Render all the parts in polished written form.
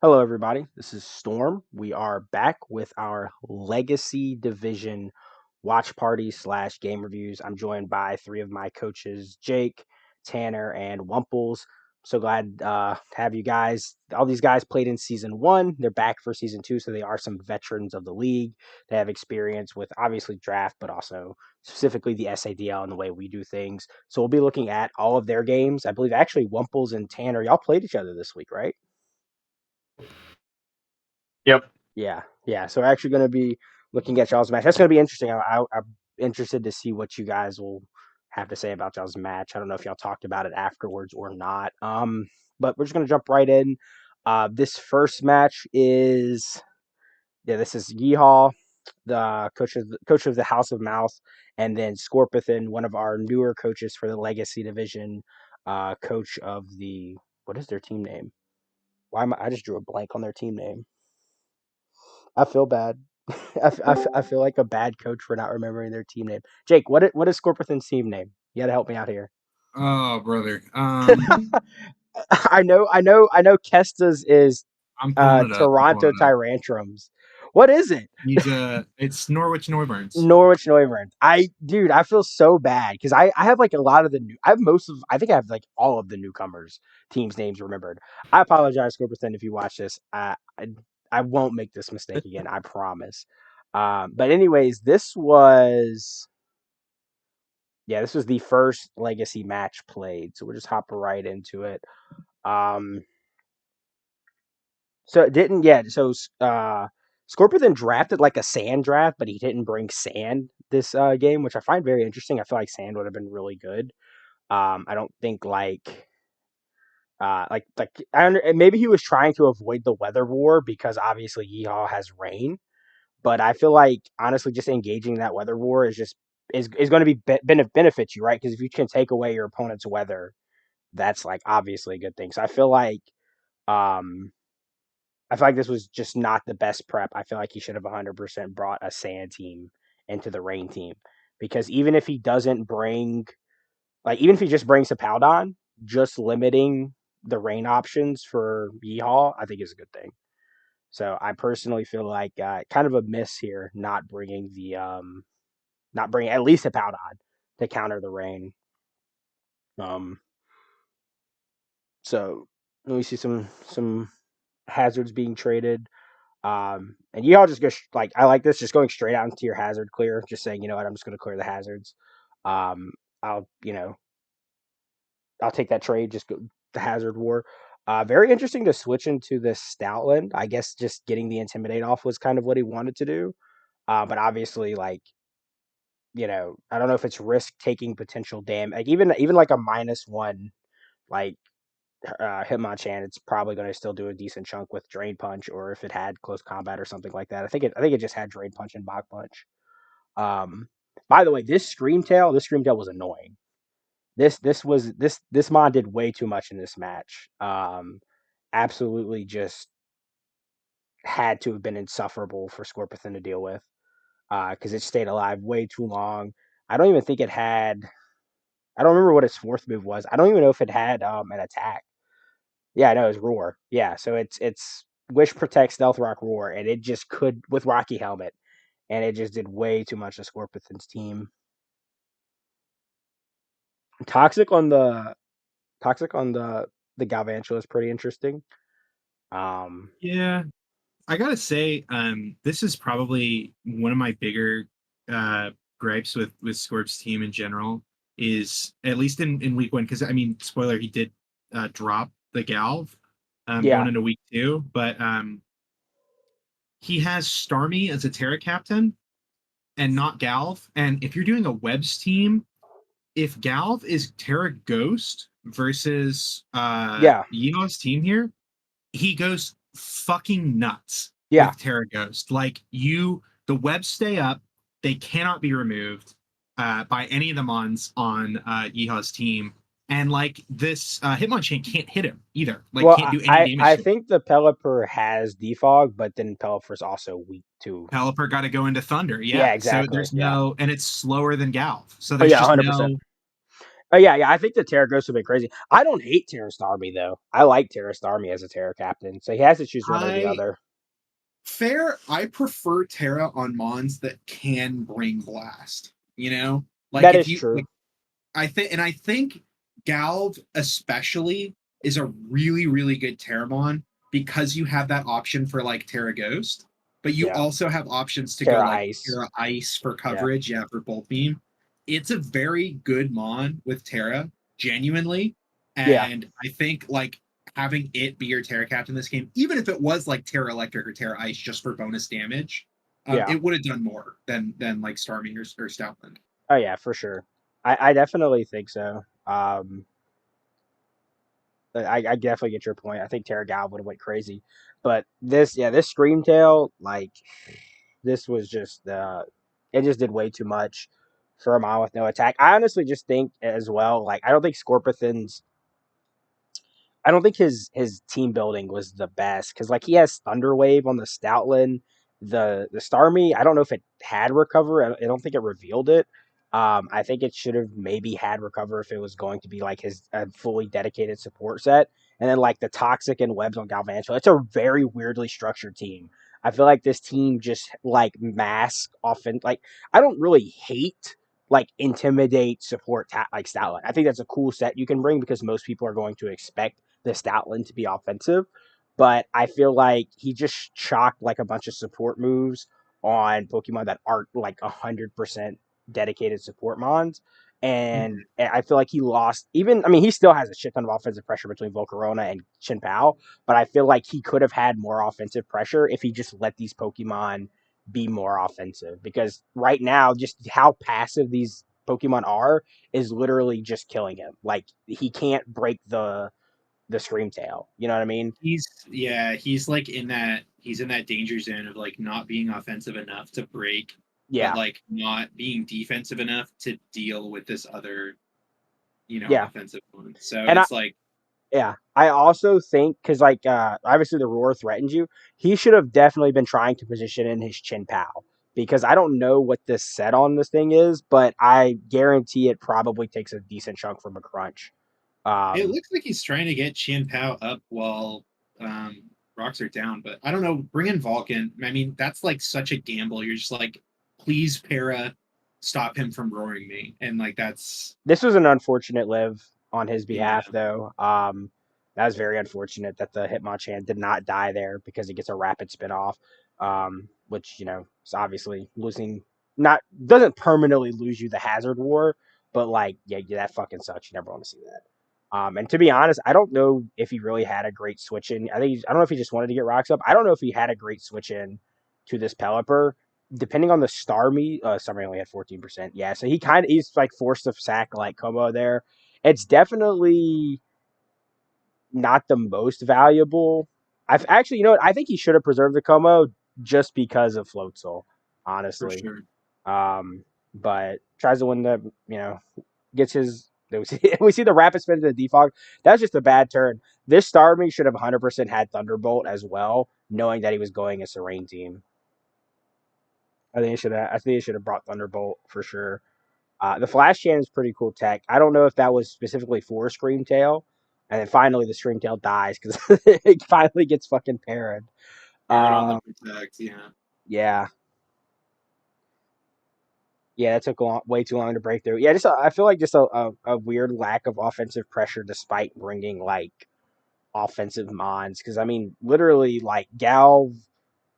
Hello, everybody. This is Storm. We are back with our Legacy Division watch party slash game reviews. I'm joined by three of my coaches, Jake, Tanner, and Wumples. So glad to have you guys. All these guys played in season one. They're back for season two, so they are some veterans of the league. They have experience with obviously draft, but also specifically the SADL and the way we do things. So we'll be looking at all of their games. I believe actually Wumples and Tanner, y'all played each other this week, right? Yep. Yeah. So we're actually going to be looking at y'all's match. That's going to be interesting. I'm interested to see what you guys will have to say about y'all's match. I don't know if y'all talked about it afterwards or not. But we're just going to jump right in. This first match is this is Yeehaw, the coach of the House of Mouth, and then Scorpithan, one of our newer coaches for the Legacy Division, coach of the what is their team name? I just drew a blank on their team name. I feel bad. I feel like a bad coach for not remembering their team name. Jake, what is Scorpion's team name? You got to help me out here. Oh, brother. I know. Kesta's is I'm pulling it up. I'm Toronto pulling it up. Tyrantrums. What is it? It's Norwich Neuburns. Norwich Neuburns. I feel so bad because I have like a lot of the new. I have most of. I think I have like all of the newcomers teams names remembered. I apologize, Scorpion, if you watch this. I won't make this mistake again. I promise. But anyways, this was the first legacy match played, so we'll just hop right into it. Um, so it didn't yet. So Scorpion then drafted like a sand draft, but he didn't bring sand this game, which I find very interesting. I feel like sand would have been really good. I don't think maybe he was trying to avoid the weather war because obviously Yeehaw has rain, but I feel like honestly just engaging that weather war is going to benefit you, right? Because if you can take away your opponent's weather, that's like obviously a good thing. So um I feel like this was just not the best prep. I feel like he should have 100% brought a sand team into the rain team because even if he just brings a Powdon, just limiting the rain options for Yeehaw, I think is a good thing. So I personally feel like kind of a miss here, not bringing at least a Powdon to counter the rain. Um, so let me see some hazards being traded. And you all just go like I like this, just going straight out into your hazard clear, just saying, you know what, I'm just going to clear the hazards. Um, I'll I'll take that trade, just go the hazard war. Very interesting to switch into the Stoutland. I guess just getting the intimidate off was kind of what he wanted to do. But obviously, like I don't know if it's risk taking potential damage. Like even like a -1, like Hitmonchan, it's probably going to still do a decent chunk with Drain Punch, or if it had close combat or something like that. I think it just had Drain Punch and Bach Punch. Um, by the way, this Screamtail was annoying. This mon did way too much in this match. Absolutely just had to have been insufferable for Scorpion to deal with because it stayed alive way too long. I don't even think it had. I don't remember what its fourth move was. I don't even know if it had an attack. Yeah, I know it's Roar. Yeah, so it's Wish Protect Stealth Rock Roar, and it just could with Rocky Helmet, and it just did way too much to Scorpion's team. Toxic on the Toxic on the Galvantula is pretty interesting. Um, Yeah, I gotta say, this is probably one of my bigger uh gripes with Scorp's team in general. Is at least in week one, because I mean, spoiler, he did drop the Galv going yeah, into week two, but he has Starmie as a Terra captain and not Galv. And if you're doing a Webs team, if Galv is Terra Ghost versus yeah, Yeo's team here, he goes fucking nuts yeah. with Terra Ghost. Like the webs stay up, they cannot be removed by any of the mons on Yeeha's team. And like this Hitmonchan can't hit him either. Like Well, can't do any I damage to him. think the Pelipper has defog, but then Pelipper's also weak too. Pelipper got to go into Thunder, Yeah, yeah. So exactly. there's Yeah. no, and it's slower than Galv. So Oh there's yeah, just 100%. no. Oh yeah. I think the Terra Ghost would be crazy. I don't hate Terra Starmie though. I like Terra Starmie as a Terra captain, so he has to choose one or the I other. fair. I prefer Terra on Mons that can bring blast. You know, like That if is you like, true. I think Galv especially is a really good Terramon because you have that option for like Terra Ghost, but you Yeah, also have options to go Terra like Ice. Terra Ice for Yeah, coverage, yeah, for Bolt Beam. It's a very good Mon with Terra, genuinely. yeah, And I think like having it be your Terra captain in this game, even if it was like Terra Electric or Terra Ice just for bonus damage, yeah. it would have done more than like Starmie or Stoutland. Oh yeah, for sure. I definitely think so. I definitely get your point. I think Terra Gal would have went crazy, but this Screamtail, like this was just it just did way too much for a mon with no attack. I honestly just think as well, like I don't think his team building was the best because like he has Thunderwave on the Stoutland, the Starmie. I don't know if it had recover. I don't think it revealed it. I think it should have maybe had recover if it was going to be like his fully dedicated support set, and then like the toxic and webs on Galvantula. It's a very weirdly structured team. I feel like this team just like mask often. Like I don't really hate like intimidate support like Stoutland. I think that's a cool set you can bring because most people are going to expect the Stoutland to be offensive. But I feel like he just chalked like a bunch of support moves on Pokemon that aren't like 100% dedicated support mons. And Mhm. I feel like he lost even, I mean, he still has a shit ton of offensive pressure between Volcarona and Chinpao, but I feel like he could have had more offensive pressure if he just let these Pokemon be more offensive. Because right now, just how passive these Pokemon are is literally just killing him. Like he can't break the Scream Tail. You know what I mean? He's like he's in that danger zone of like not being offensive enough to break, but Yeah, like not being defensive enough to deal with this other, yeah, offensive one. So and it's like I also think because like obviously the roar threatens you. He should have definitely been trying to position in his Chin Pao because I don't know what this set on this thing is, but I guarantee it probably takes a decent chunk from a crunch. it Um, looks like he's trying to get Chien Pao up while rocks are down, but I don't know. Bring in Vulcan. I mean, that's like such a gamble. You're just like, please, Para, stop him from roaring me, and like that's This was an unfortunate live on his behalf, yeah. though. That was very unfortunate that the Hitmonchan did not die there because he gets a rapid spin off, which is obviously losing. Not doesn't permanently lose you the Hazard War, but like yeah, that fucking sucks. You never want to see that. And to be honest, I don't know if he really had a great switch in. I don't know if he just wanted to get rocks up. I don't know if he had a great switch in to this Pelipper depending on the Starmie, Starmie only had 14%. Yeah, so he's like forced to sack like Como there. It's definitely not the most valuable. I've actually, what? I think he should have preserved the Como just because of Floatzel, For honestly. sure. But tries to win gets his. We see the rapid spin to the defog. That's just a bad turn. This Starmie should have 100% had Thunderbolt as well, knowing that he was going a Serene team. I think they should have brought Thunderbolt for sure. The Flash Cannon is pretty cool tech. I don't know if that was specifically for Screamtail, and then finally the Screamtail dies because it finally gets fucking parried. Parrot on the Uh, protect, yeah. yeah, yeah, that took way too long to break through. Yeah, I feel like just a weird lack of offensive pressure despite bringing like offensive mons. Because I mean, literally, like Galv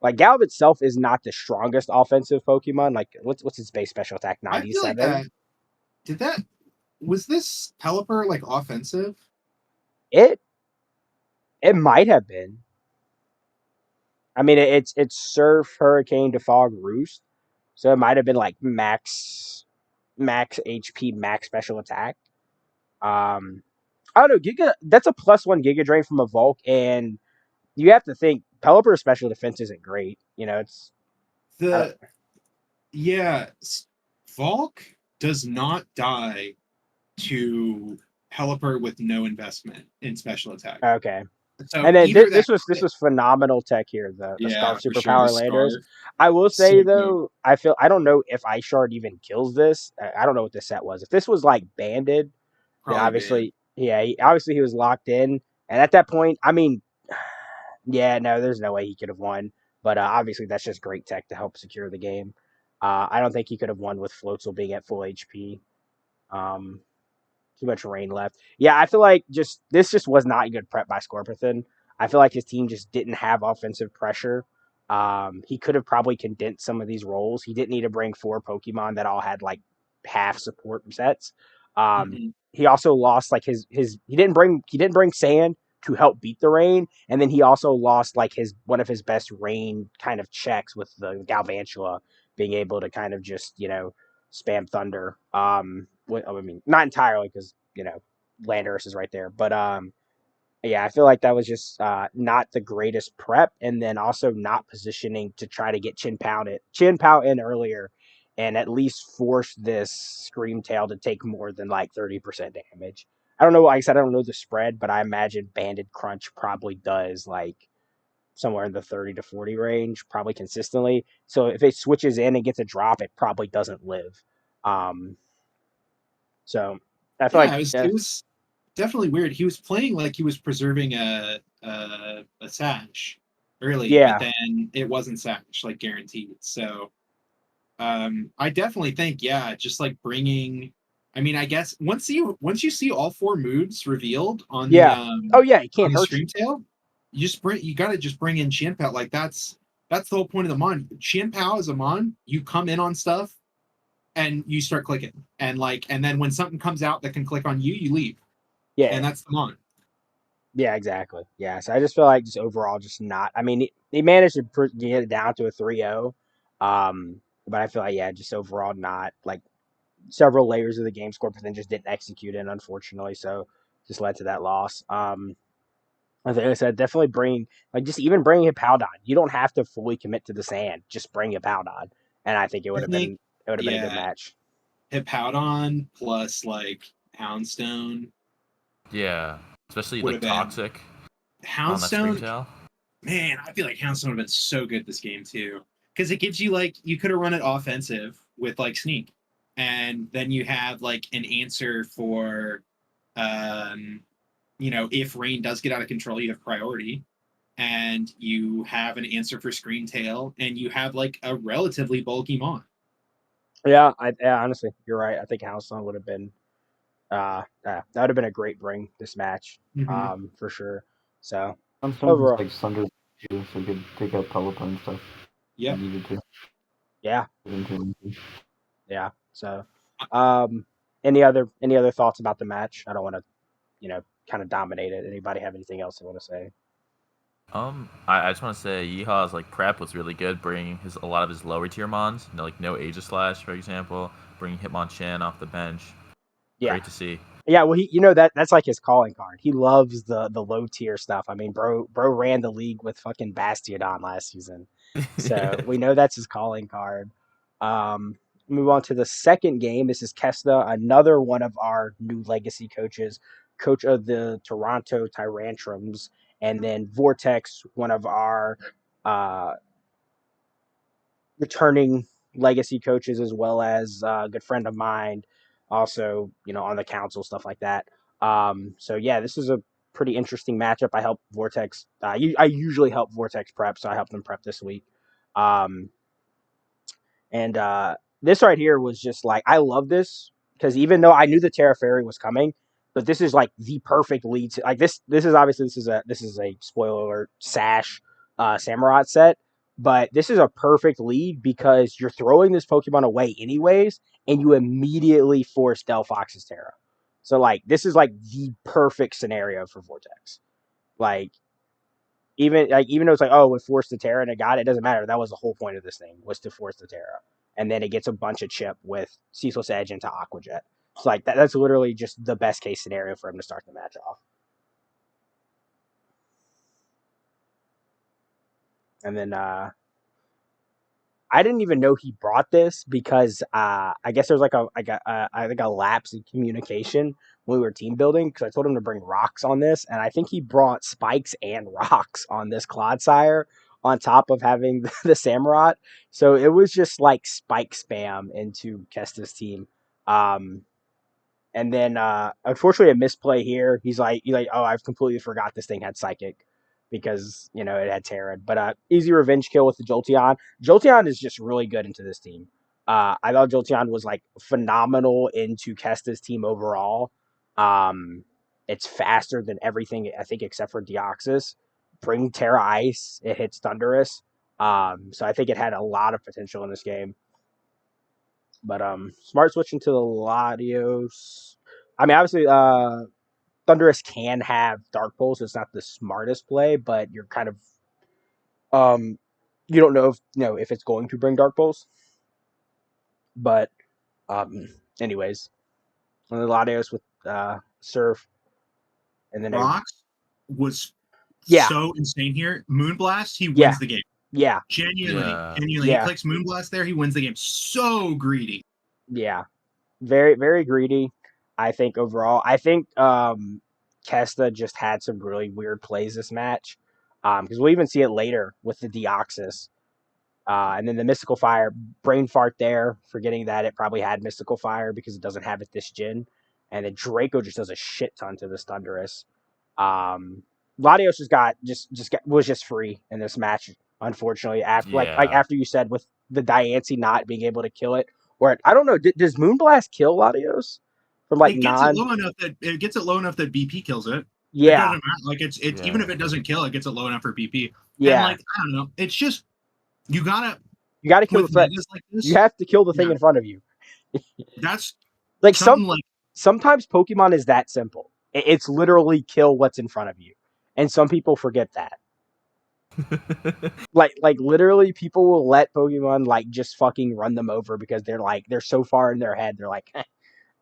itself is not the strongest offensive Pokemon. Like, what's his base special attack? I Ninety feel like seven. that did that was this Pelipper like offensive? It it might have been. I mean, it's Surf, Hurricane, Defog, Roost, so it might have been like max HP, max special attack. I don't know. Giga, that's a +1 Giga Drain from a Volk, and you have to think Pelipper's special defense isn't great. It's I don't, The yeah, Volk does not die to Pelipper with no investment in special attack. okay. So And then either that this crit, was phenomenal tech here. The yeah, Scarf for sure. The Superpower Landers. scarf, I will so say good. though, I don't know if Ice Shard even kills this. I don't know what the set was. If this was like banded, Yeah, Probably banned. obviously he was locked in, and at that point, I mean, yeah, no, there's no way he could have won. But obviously, that's just great tech to help secure the game. I don't think he could have won with Floatzel being at full HP. Um, too much rain left. Yeah, I feel like this just was not good prep by Scorpion. I feel like his team just didn't have offensive pressure. He could have probably condensed some of these roles. He didn't need to bring 4 Pokemon that all had like half support sets. Mhm. He also lost like his he didn't bring sand to help beat the rain, and then he also lost like his one of his best rain kind of checks with the Galvantula being able to kind of just spam thunder. I mean, not entirely because Landorus is right there, but yeah, I feel like that was just not the greatest prep, and then also not positioning to try to get Chin Pao in earlier, and at least force this Scream Tail to take more than like 30% damage. I don't know. Like I said, I don't know the spread, but I imagine Banded Crunch probably does like somewhere in the 30 to 40 range, probably consistently. So if it switches in and gets a drop, it probably doesn't live. Um, so I feel like Yeah, it was definitely weird. He was playing like he was preserving a sash early, but yeah, then it wasn't sash like guaranteed. So I definitely think just like bringing. I mean, I guess once you see all four moods revealed yeah. Oh yeah, it on can't the hurt you. Streamtail, you gotta just bring in Qianpao. Like that's the whole point of the mon. Qianpao is a mon. You come in on stuff and you start clicking, and then when something comes out that can click on you, you leave, and Yeah, that's the mon. yeah, exactly. Yeah, so I just feel like just overall, just not. I mean, he managed to get it down to a 3-0, but I feel like just overall not like several layers of the game score, but then just didn't execute it, unfortunately. So just led to that loss. Like I said, definitely just even bringing Hippowdon. You don't have to fully commit to the sand. Just bring Hippowdon, and I think I think it would have been a good yeah, match. Hippowdon plus like Houndstone Yeah, especially would like have been toxic on that Houndstone. Screamtail. Man, I feel like Houndstone would have been so good this game too. Because it gives you like you could have run it offensive with like sneak. And then you have like an answer for um if rain does get out of control, you have priority. And you have an answer for Scream Tail, and you have like a relatively bulky mon. Yeah, honestly, you're right. I think Houston would have been that would have been a great bring this match, Mm-hmm. for sure. So Sunstone was overall, like Sunder too, so you could take out Teleport and stuff if you Yep. needed to. yeah, Get into it. yeah. So, um, any other thoughts about the match? I don't want to, kind of dominate it. Anybody have anything else they want to say? I just want to say Yeehaw's like prep was really good, bringing a lot of his lower tier mons, like no Aegis Slash, for example, bringing Hitmonchan off the bench. Yeah, Great to see. yeah. Well, that's like his calling card. He loves the low tier stuff. I mean, bro ran the league with fucking Bastiodon last season, so we know that's his calling card. Um, Move on to the second game. This is Kesta, another one of our new legacy coaches, coach of the Toronto Tyrantrums, and then Vortex, one of our uh, returning legacy coaches, as well as a good friend of mine, also on the council, stuff like that. So yeah, this is a pretty interesting matchup. I help Vortex. I usually help Vortex prep, so I helped them prep this week. Um, and this right here was just like, I love this because even though I knew the Terra Fairy was coming, but this is like the perfect lead to, like this is obviously this is a spoiler alert Sash Samurott set, but this is a perfect lead because you're throwing this Pokemon away anyways, and you immediately force Delphox's Terra. So like this is like the perfect scenario for Vortex. Like even though it's like, oh, it forced the Terra and it got it, doesn't matter. That was the whole point of this thing, was to force the Terra. And then it gets a bunch of chip with Ceaseless Edge into Aqua Jet. So like that's literally just the best case scenario for him to start the match off. And then I didn't even know he brought this because I guess there's like I think a lapse in communication when we were team building, because I told him to bring rocks on this, and I think he brought spikes and rocks on this Clodsire on top of having the Samurott. So it was just like spike spam into Kesta's team. Um, And then unfortunately a misplay here. He's like, oh, I've completely forgot this thing had psychic because it had Terran. But easy revenge kill with the Jolteon. Jolteon is just really good into this team. I thought Jolteon was like phenomenal into Kesta's team overall. It's faster than everything I think except for Deoxys. Bring Terra Ice, it hits Thunderous. So I think it had a lot of potential in this game. But smart switching to the Latios. I mean, obviously, Thunderous can have Dark Pulse. It's not the smartest play, but you're kind of you don't know if it's going to bring Dark Pulse. But anyways, the Latios with Surf, and then Rocks was Yeah. so insane here. Moonblast, he Yeah. wins the game. yeah, Genuinely. Yeah. He clicks Moonblast there, he wins the game. So greedy. yeah, very very greedy. I think overall, I think Kesta just had some really weird plays this match. Because we'll even see it later with the Deoxys. And then the Mystical Fire, brain fart there, forgetting that it probably had Mystical Fire because it doesn't have it this gen. And then Draco just does a shit ton to this Thunderous. Latios was just free in this match, unfortunately. After like after you said with the Diancie not being able to kill it, or I don't know, does Moonblast kill Latios from like it gets it low enough that BP kills it. Yeah, it doesn't matter. Like it's even if it doesn't kill, it gets it low enough for BP. Yeah, and like I don't know, it's just you gotta kill the threat. Like this, you have to kill the thing in front of you. That's like sometimes Pokemon is that simple. It's literally kill what's in front of you, and some people forget that. like literally, people will let Pokemon like just fucking run them over because they're so far in their head. They're like,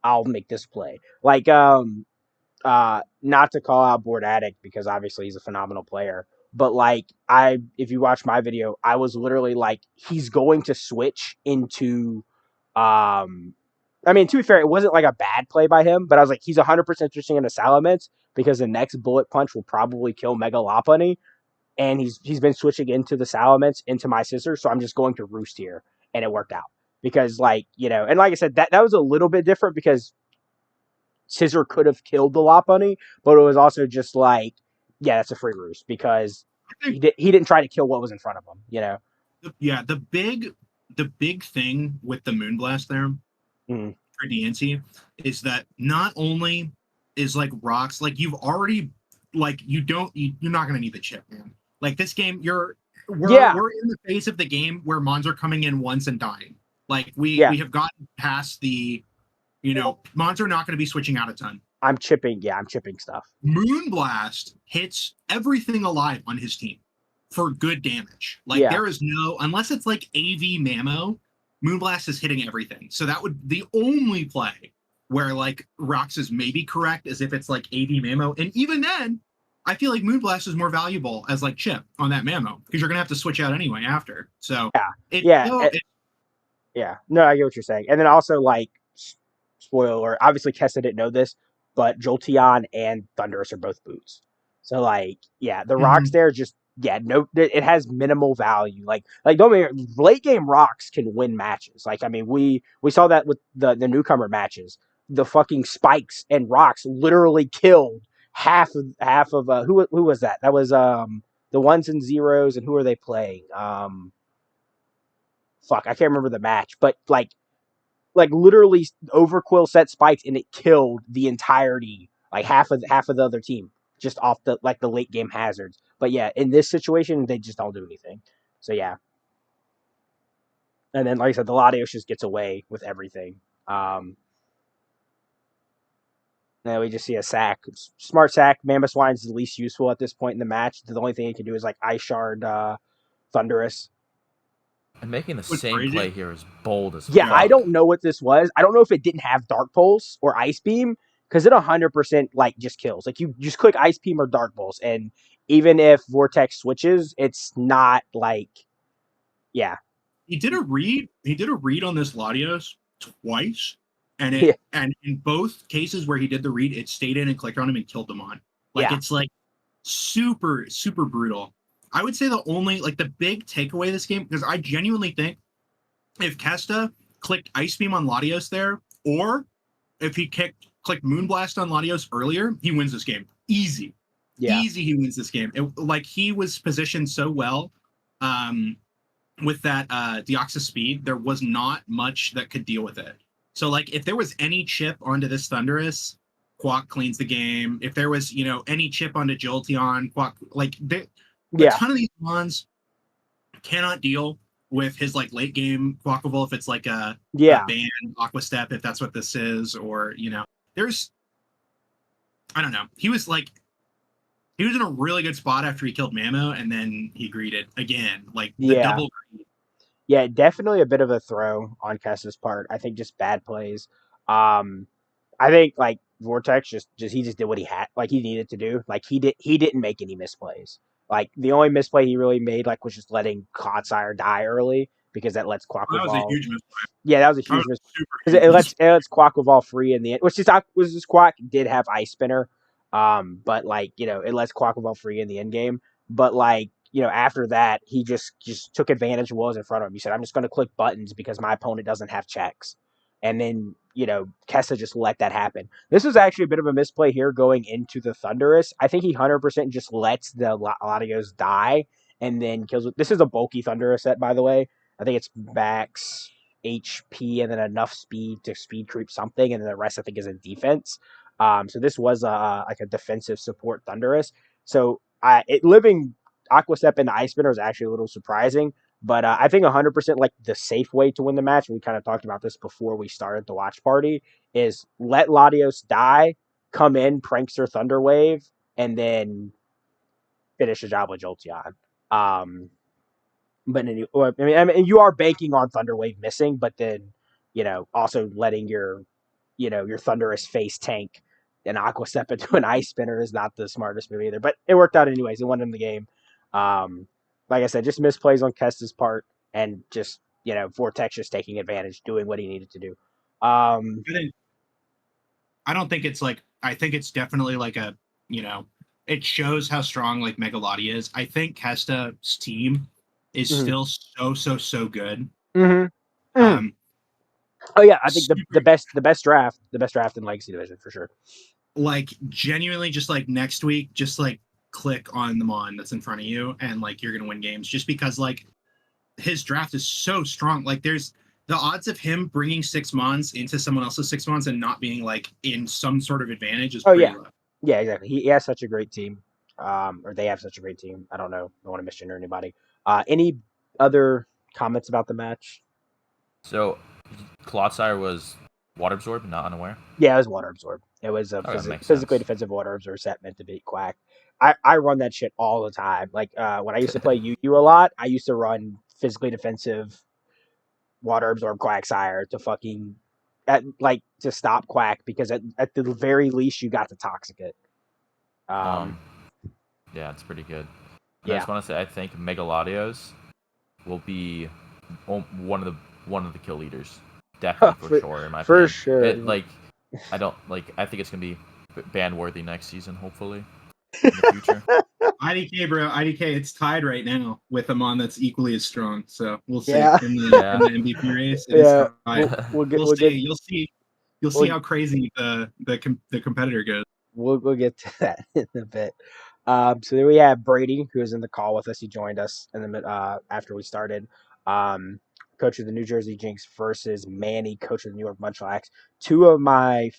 I'll make this play. Like not to call out Board Addict because obviously he's a phenomenal player. But like if you watch my video, I was literally like, he's going to switch into, I mean, to be fair, it wasn't like a bad play by him, but I was like, he's 100% interesting into Salamence because the next Bullet Punch will probably kill Mega Lopunny, and he's been switching into the Salamence into my Scissor, so I'm just going to Roost here, and it worked out because and like I said, that was a little bit different because Scissor could have killed the Lopunny, but it was also just like, yeah, that's a free Roost because he didn't try to kill what was in front of him, Yeah, the big thing with the Moonblast there for DNC is that not only is like Rocks, like you've already you're not gonna need the chip, man. Like this game, we're in the phase of the game where Mons are coming in once and dying. Like we have gotten past the Mons are not going to be switching out a ton. I'm chipping stuff. Moonblast hits everything alive on his team for good damage. There is unless it's like AV Mammo, Moonblast is hitting everything. So that would the only play where like Rox is maybe correct is if it's like AV Mammo. And even then, I feel like Moonblast is more valuable as like chip on that Mammo because you're gonna have to switch out anyway after. So No, I get what you're saying. And then also like spoiler, obviously Kessa didn't know this, but Jolteon and Thunderous are both boots. So like, the Rocks there just it has minimal value. Like don't get me, late game Rocks can win matches. Like I mean, we saw that with the newcomer matches. The fucking Spikes and Rocks literally killed half of who was that? That was the ones and zeros, and who are they playing? Fuck, I can't remember the match, but like literally Overquill set Spikes and it killed the entirety, like half of the other team just off the late game hazards. But yeah, in this situation they just don't do anything. So yeah. And then like I said, the Latios just gets away with everything. Now we just see a sack. Smart sack. Mamoswine is the least useful at this point in the match. The only thing he can do is like Ice Shard Thunderous. And making the same play here is bold as fuck. I don't know what this was. I don't know if it didn't have Dark Pulse or Ice Beam, because it 100% like just kills. Like you just click Ice Beam or Dark Pulse, and even if Vortex switches, it's not like, He did a read on this Latios twice, and and in both cases where he did the read, it stayed in and clicked on him and killed them on. It's like super, super brutal. I would say the big takeaway of this game, because I genuinely think if Kesta clicked Ice Beam on Latios there, or if he click Moonblast on Latios earlier, he wins this game. Easy. Yeah. Easy, he wins this game. He was positioned so well with that Deoxys speed, there was not much that could deal with it. So, like, if there was any chip onto this Thunderous, Quack cleans the game. If there was, any chip onto Jolteon, Quack, a ton of these mons cannot deal with his, like, late game Quackable if it's like a ban Aqua Step, if that's what this is, or, there's, I don't know. He was in a really good spot after he killed Mamo, and then he greeted again, like the double greed. Yeah, definitely a bit of a throw on Kessa's part. I think just bad plays. I think like Vortex just he just did what he had, like he needed to do. Like he didn't make any misplays. Like the only misplay he really made was just letting Clodsire die early because that lets Quackleval. That was a huge misplay. Yeah, that was a huge misplay because it lets Quackleval free in the end. Which is Quack did have Ice Spinner, but it lets Quackleval free in the end game. But after that, he just took advantage of what was in front of him. He said, I'm just going to click buttons because my opponent doesn't have checks. And then, Kessa just let that happen. This was actually a bit of a misplay here going into the Thunderous. I think he 100% just lets the Latios die and then kills it. This is a bulky Thunderous set, by the way. I think it's max HP and then enough speed to speed creep something, and then the rest I think is in defense. So this was a defensive support Thunderous. So living Aqua Step into Ice Spinner is actually a little surprising, but I think 100% the safe way to win the match, we kind of talked about this before we started the watch party, is let Latios die, come in, prankster Thunder Wave, and then finish the job with Jolteon. But you are banking on Thunder Wave missing, but then also letting your Thunderous face tank an Aqua Step into an Ice Spinner is not the smartest move either. But it worked out anyways. It won him the game. Like I said, just misplays on Kesta's part, and just Vortex just taking advantage, doing what he needed to do. I don't think it's I think it's definitely it shows how strong Mega Lati is. I think Kesta's team is still so good. Mm-hmm. Oh yeah, I think the best draft in Legacy Division for sure. Genuinely, just next week, just click on the mon that's in front of you, and you're gonna win games just because his draft is so strong. There's the odds of him bringing 6 mons into someone else's 6 mons and not being in some sort of advantage is pretty low. Yeah, exactly. He has such a great team, or they have such a great team. I don't know. I don't want to misgender anybody. Any other comments about the match? So, Clodsire was Water Absorb, not Unaware? Yeah, it was Water Absorb. It was a physically defensive Water Absorb set meant to beat Quack. I run that shit all the time. When I used to play UU a lot, I used to run physically defensive Water Absorb Quagsire to fucking to stop Quack, because at the very least you got to Toxic it. Yeah, it's pretty good. And I just want to say, I think Mega Latios will be one of the kill leaders, definitely for sure. In my opinion. Sure. I think it's gonna be ban worthy next season, hopefully, in the future. IDK, bro, IDK, it's tied right now with a mon that's equally as strong. So we'll see in the MVP race. You'll see how crazy the competitor goes. We'll get to that in a bit. So then we have Brady, who is in the call with us. He joined us after we started. Coach of the New Jersey Jinx versus Manny, coach of the New York Munchlax. Two of my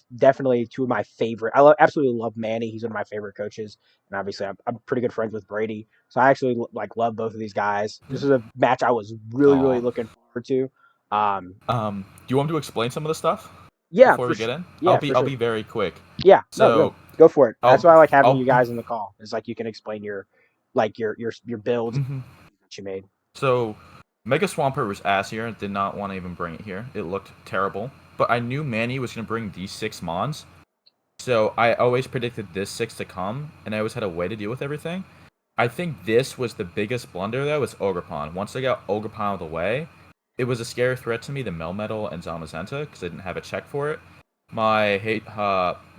favorite. Absolutely love Manny. He's one of my favorite coaches, and obviously I'm pretty good friends with Brady. So I actually love both of these guys. This is a match I was really looking forward to. Do you want me to explain some of the stuff? Yeah, before we get in, yeah, I'll be very quick. Yeah, so go for it. That's why I like having you guys in the call. It's you can explain your build that you made. So Mega Swampert was ass here and did not want to even bring it here. It looked terrible. But I knew Manny was going to bring these 6 mons. So I always predicted this 6 to come, and I always had a way to deal with everything. I think this was the biggest blunder, though, was Ogerpon. Once I got Ogerpon out of the way, it was a scary threat to me, the Melmetal and Zamazenta, because I didn't have a check for it. My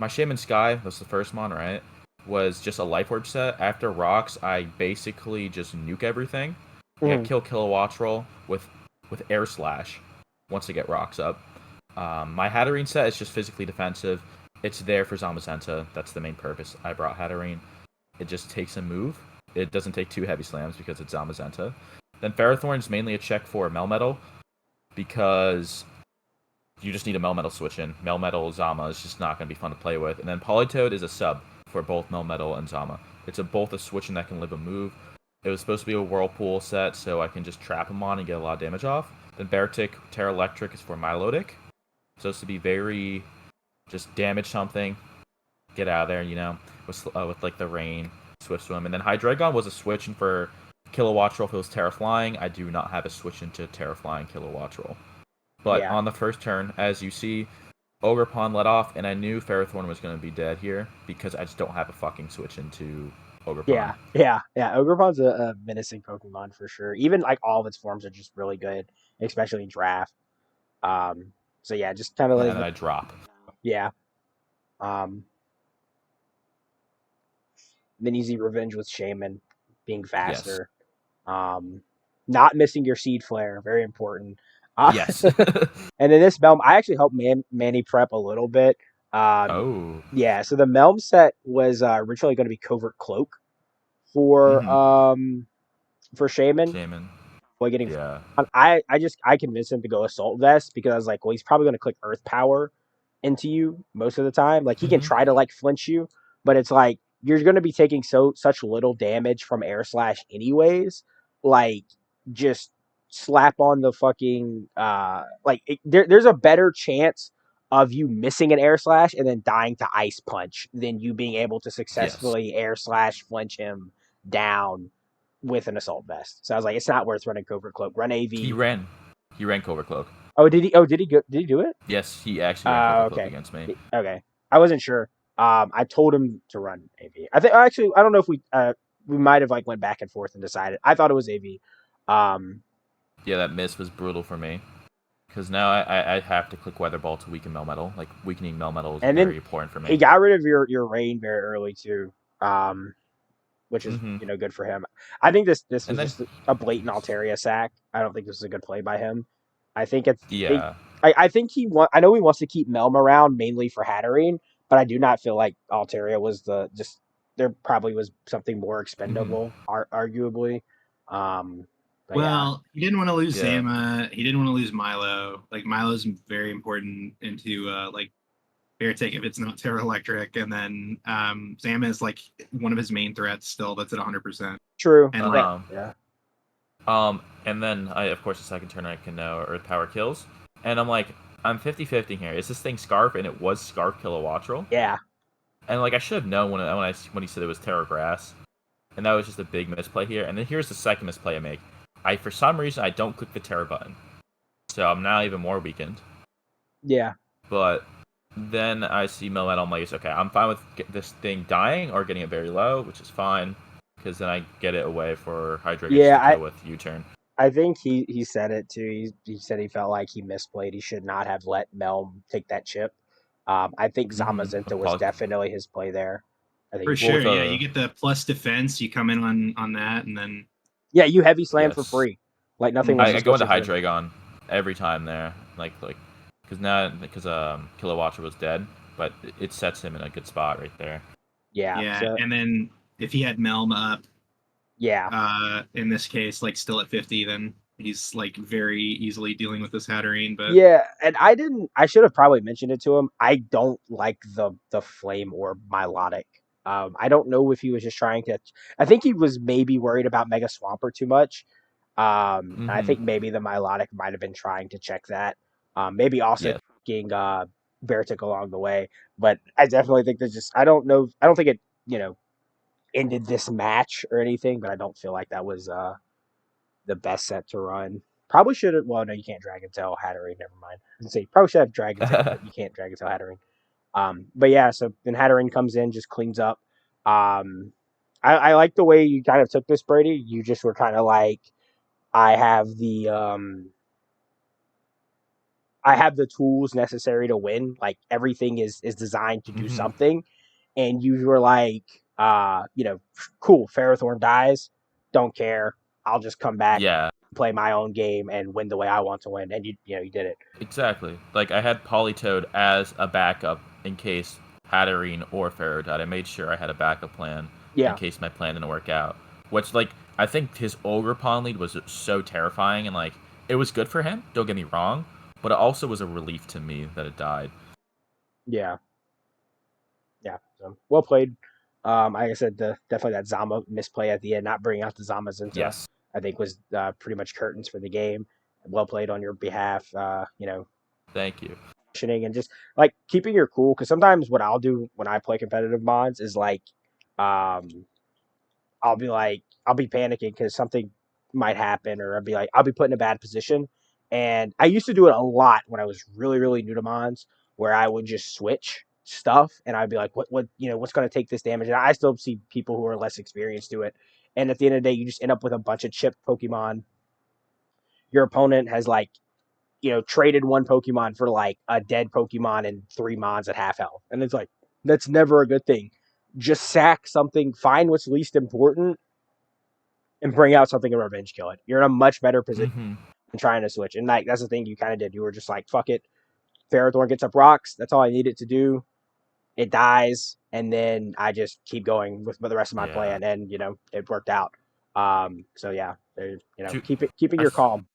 Shaman Sky, that's the first mon, right, was just a Life Orb set. After Rocks, I basically just nuke everything. I kill Kilowatts roll with Air Slash once I get Rocks up. My Hatterene set is just physically defensive. It's there for Zamazenta. That's the main purpose. I brought Hatterene. It just takes a move. It doesn't take 2 heavy slams because it's Zamazenta. Then Ferrothorn is mainly a check for Melmetal because you just need a Melmetal switch in. Melmetal Zama is just not going to be fun to play with. And then Politoed is a sub for both Melmetal and Zama. It's both a switch in that can live a move. It was supposed to be a Whirlpool set, so I can just trap him on and get a lot of damage off. Then Beartic, Terra Electric is for Milotic. Supposed to be very just damage something, get out of there, with like the rain, Swift Swim. And then Hydreigon was a switch in for Kilowattrel if it was Terra Flying. I do not have a switch into Terra Flying Kilowattrel. But on the first turn, as you see, Ogerpon let off, and I knew Ferrothorn was going to be dead here because I just don't have a fucking switch into Ogerpon. Yeah. Ogerpon's a menacing Pokemon for sure. Even like all of its forms are just really good, especially in draft. So yeah, just kind of And like then I drop. yeah. Then easy revenge with Shaman being faster. Not missing your Seed Flare, very important. Yes. And then this Melm, I actually helped Manny prep a little bit. Yeah, so the Melm set was originally going to be Covert Cloak for Shaman. Boy, getting I convinced him to go Assault Vest because I was like, well, he's probably going to click Earth Power into you most of the time. Like he can try to like flinch you, but it's like you're going to be taking such little damage from Air Slash anyways. Like just slap on the fucking there's a better chance of you missing an Air Slash and then dying to Ice Punch than you being able to successfully Air Slash flinch him down with an Assault Vest. So I was like, it's not worth running Covert Cloak. Run AV. He ran Covert Cloak. Oh, did he? Did he do it? Yes, he actually ran Covert Cloak against me. Okay, I wasn't sure. I told him to run AV. I think actually, I don't know if we might have like went back and forth and decided. I thought it was AV. Yeah, that miss was brutal for me. Because now I have to click Weather Ball to weaken Melmetal. Like, weakening Melmetal is very important for me. He got rid of your rain very early, too, which is, good for him. I think this was just a blatant Altaria sack. I don't think this is a good play by him. I think it's... Yeah. I think I know he wants to keep Melm around mainly for Hatterene, but I do not feel like Altaria was there probably was something more expendable, arguably. He didn't want to lose Zama. He didn't want to lose Milo. Like Milo's very important into Beartic if it's not Terra Electric, and then Zama is like one of his main threats still. That's at 100%. True. And and then of course the second turn I can Earth Power kills, and I'm like I'm 50-50 here. Is this thing Scarf? And it was Scarf Kilowattrel. Yeah. And like I should have known when he said it was Terra Grass, and that was just a big misplay here. And then here's the second misplay I make. For some reason, I don't click the Terra button. So I'm now even more weakened. Yeah. But then I see Melmetal, I'm like, okay, I'm fine with this thing dying or getting it very low, which is fine. Because then I get it away for Hydreigon to go with U-turn. I think he said it too. He said he felt like he misplayed. He should not have let Melm take that chip. I think Zamazenta was definitely his play there. I think for sure, yeah. You get the plus defense, you come in on that, and then... Yeah, you heavy slam for free. Like nothing. I go into Hydreigon every time there, like because Kilowattrel was dead, but it sets him in a good spot right there. Yeah. So, and then if he had Melm up, in this case, like still at 50, then he's like very easily dealing with this Hatterene. But yeah, and I should have probably mentioned it to him. I don't like the Flame Orb Milotic. I don't know if he was just trying to... I think he was maybe worried about Mega Swampert too much. I think maybe the Milotic might have been trying to check that. Maybe also taking Beartic along the way. But I definitely think there's just... I don't think it, ended this match or anything, but I don't feel like that was the best set to run. Probably should have... Well, no, you can't Dragon Tail Hatterene. Never mind. I was going to say, probably should have Dragon Tail, but you can't Dragon Tail Hatterene. But yeah, so then Hatterene comes in, just cleans up. I like the way you kind of took this, Brady. You just were kind of like, I have the tools necessary to win. Like everything is designed to do something. And you were like, cool, Ferrothorn dies. Don't care. I'll just come back, play my own game and win the way I want to win. And you did it. Exactly. Like I had Politoed as a backup in case Hatterene or Pharaoh died, I made sure I had a backup plan in Yeah, case my plan didn't work out. Which, like, I think his Ogre Pawn lead was so terrifying, and, like, it was good for him, don't get me wrong, but it also was a relief to me that it died. yeah, yeah. So well played. Like I said, definitely that Zama misplay at the end, not bringing out the Zamazenta, Yes. I think was pretty much curtains for the game. Well played on your behalf. Thank you. And just like keeping your cool, because sometimes what I'll do when I play competitive mods is like, um, I'll be panicking because something might happen, or I'll be put in a bad position. And I used to do it a lot when I was really, really new to Mons, where I would just switch stuff and I'd be like, what's going to take this damage? And I still see people who are less experienced do it. And at the end of the day, you just end up with a bunch of chipped Pokemon. Your opponent has traded one Pokemon for like a dead Pokemon and 3 Mons at half health. And it's like, that's never a good thing. Just sack something, find what's least important, and bring out something and revenge kill it. You're in a much better position Mm-hmm. than trying to switch. And like that's the thing you kind of did. You were just like, fuck it. Ferrothorn gets up rocks. That's all I needed to do. It dies, and then I just keep going with the rest of my Yeah. plan, and it worked out. So yeah, Two, keeping I, your calm.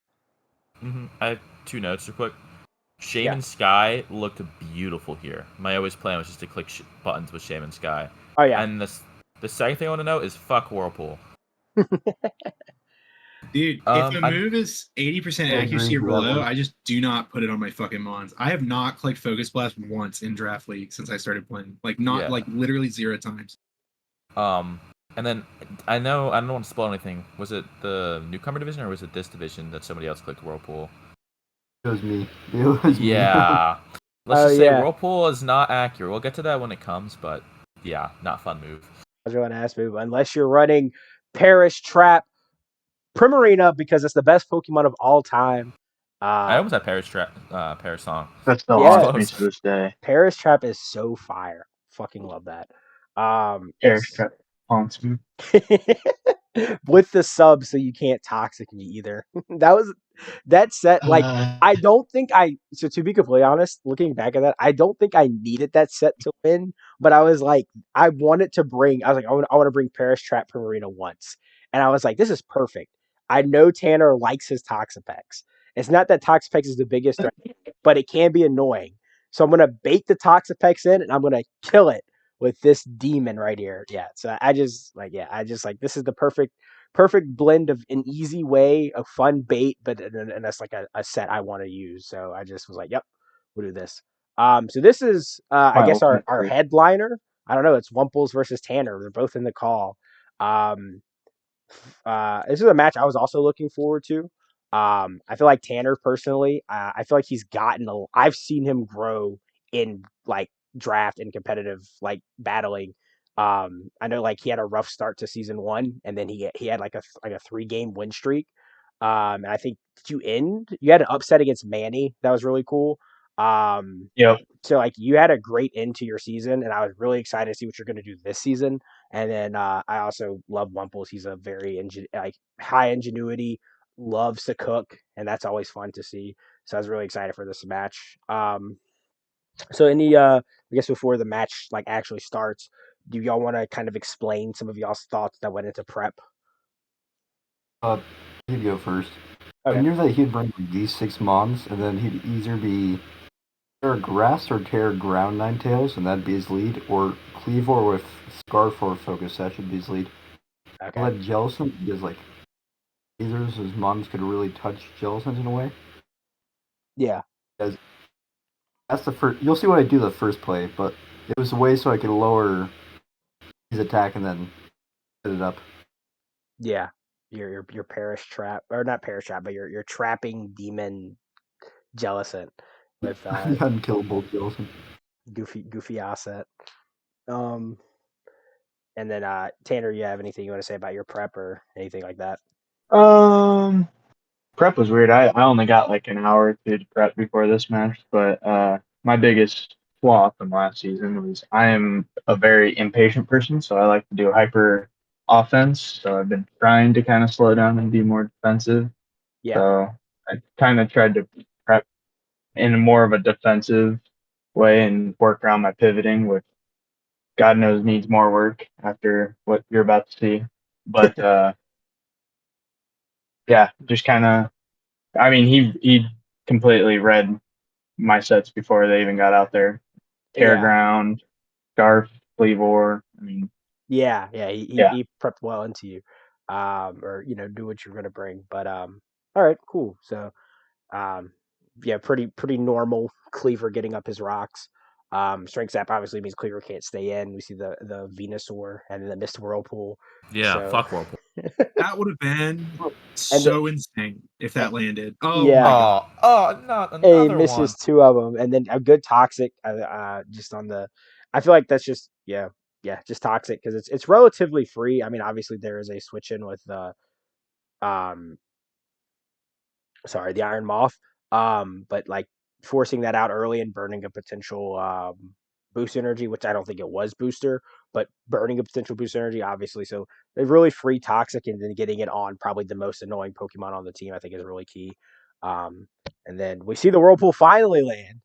I have 2 notes real quick. Yeah. Shaman Sky looked beautiful here. My always plan was just to click buttons with Shaman Sky. Oh yeah. And the second thing I want to know is fuck Whirlpool. Dude, if a I move is 80% I agree accuracy or with that below, one. I just do not put it on my fucking Mons. I have not clicked Focus Blast once in Draft League since I started playing. Like, not Yeah. like literally 0 times. And then I know I don't want to spoil anything. Was it the newcomer division or was it this division that somebody else clicked Whirlpool? It was me. It was me. Yeah. Let's Oh just say yeah. Whirlpool is not accurate. We'll get to that when it comes, but yeah, not fun move. I was going to ask move unless you're running Perish Trap Primarina because it's the best Pokemon of all time. I almost had Paris song. That still Yeah. haunts me to this day. Perish Trap is so fire. Fucking love that. Air It's haunts me. with the sub, so you can't toxic me either. that set. Like, I don't think So to be completely honest, looking back at that, I don't think I needed that set to win. But I was like, I wanted to bring. I was like, I want to bring Perish Trap Primarina once, and I was like, this is perfect. I know Tanner likes his Toxapex. It's not that Toxapex is the biggest threat, but it can be annoying. So I'm gonna bait the Toxapex in, and I'm gonna kill it with this demon right here. Yeah. So I just like this is the perfect blend of an easy way, a fun bait, but and that's like a set I want to use. So I just was like, yep, we'll do this. So this is I My guess our ultimate trait. headliner. I don't know. It's Wumples versus Tanner. They're both in the call. Um, this is a match I was also looking forward to. I feel like Tanner personally, I feel like he's I've seen him grow in like draft and competitive like battling. I know like he had a rough start to season 1, and then he had like a 3-game win streak. And I think you had an upset against Manny that was really cool. Yep. So like you had a great end to your season, and I was really excited to see what you're going to do this season. And then I also love Wumples. He's a very high ingenuity, loves to cook, and that's always fun to see. So I was really excited for this match. So I guess before the match like actually starts, do y'all want to kind of explain some of y'all's thoughts that went into prep? He'd go first. Okay. I knew that he'd bring these 6 Mons, and then he'd either be Terra Grass or Terra Ground Ninetales, and that'd be his lead, or Cleavor with Scarf or Focus, that should be his lead. Okay. I let Jellicent because like lasers, his Mons could really touch Jellicent in a way. Yeah. Because that's the first. You'll see what I do the first play, but it was a way so I could lower his attack and then set it up. Yeah. Your Perish Trap, or not Perish Trap, but your trapping demon Jellicent with The unkillable Jellicent. goofy asset. Um, and then Tanner, you have anything you want to say about your prep or anything like that? Prep was weird. I only got like an hour or two to prep before this match, but my biggest flaw from last season was I am a very impatient person, so I like to do hyper offense. So I've been trying to kind of slow down and be more defensive. Yeah. So I kind of tried to prep in more of a defensive way and work around my pivoting with God knows needs more work after what you're about to see. But yeah, just kind of. I mean, he completely read my sets before they even got out there. Terra Yeah, Ground, Scarf, Cleavor. I mean, yeah, yeah. He yeah, he prepped well into you, or knew what you're gonna bring. But all right, cool. So um, yeah, pretty normal. Cleaver getting up his rocks. Strength Zap obviously means Cleaver can't stay in. We see the Venusaur and then the Mist Whirlpool. Yeah, So fuck Whirlpool. That would have been and so insane if that landed. Oh yeah, my god. Not he another one. misses two of them, and then a good toxic. Just on the, I feel like that's just just toxic because it's relatively free. I mean, obviously there is a switch in with the um the Iron Moth. But like forcing that out early and burning a potential boost energy, which I don't think it was booster, but burning a potential boost energy, obviously. So they're really free toxic, and then getting it on probably the most annoying Pokemon on the team, I think, is really key. Um, and then we see the Whirlpool finally land.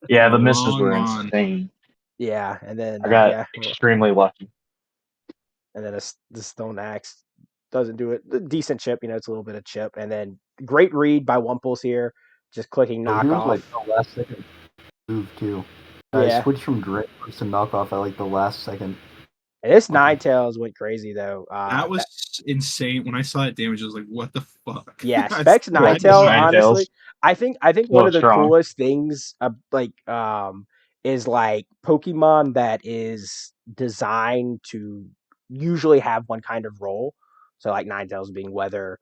yeah. Come The misses on, were on. insane. Yeah, and then I got extremely lucky. and then the Stone Axe doesn't do it. The decent chip, it's a little bit of chip, and then great read by Wumples here, just clicking Oh, here's knockoff. like the last second move too. I Yeah, switched from Drake to knockoff at like the last second. and this Okay. Ninetales went crazy though. That was insane. When I saw that damage, I was like, what the fuck? Yeah, I Specs Yeah, had to this Ninetale, buy it. honestly, Ninetales I think a one little of the strong. coolest things is like Pokemon that is designed to usually have one kind of role. So like Ninetales being weather,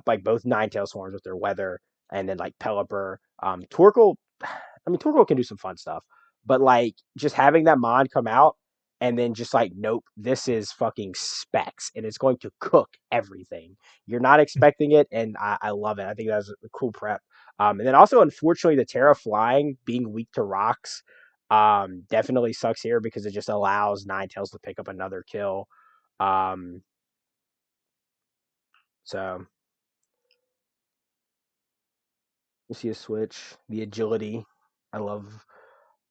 like both Ninetales forms with their weather, and then like Pelipper, Torkoal. I mean, Torkoal can do some fun stuff, but like just having that mod come out and then just like, nope, this is fucking Specs, and it's going to cook everything. You're not expecting it, and I love it. I think that was a cool prep. And then also, unfortunately, the Terra Flying being weak to rocks definitely sucks here because it just allows Ninetales to pick up another kill. Um, so you see a switch, the agility. I love.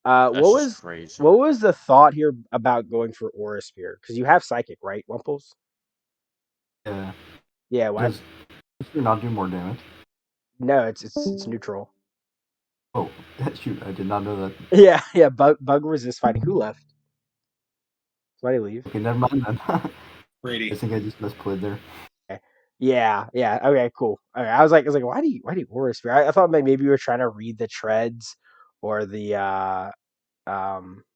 That's What just was crazy. what was the thought here about going for Aura Sphere? Because you have Psychic, right, Wumples? Yeah. Yeah. Why? Does you not do more damage? No, it's neutral. Oh, shoot! I did not know that. Yeah, yeah. Bug resist fighting. Who left? Somebody leave. Okay, never mind then. I Brady. think I just misplayed there. Okay. Yeah, yeah. Okay, cool. Okay, I was like, why do you Aura Sphere? I thought maybe you were trying to read the treads or the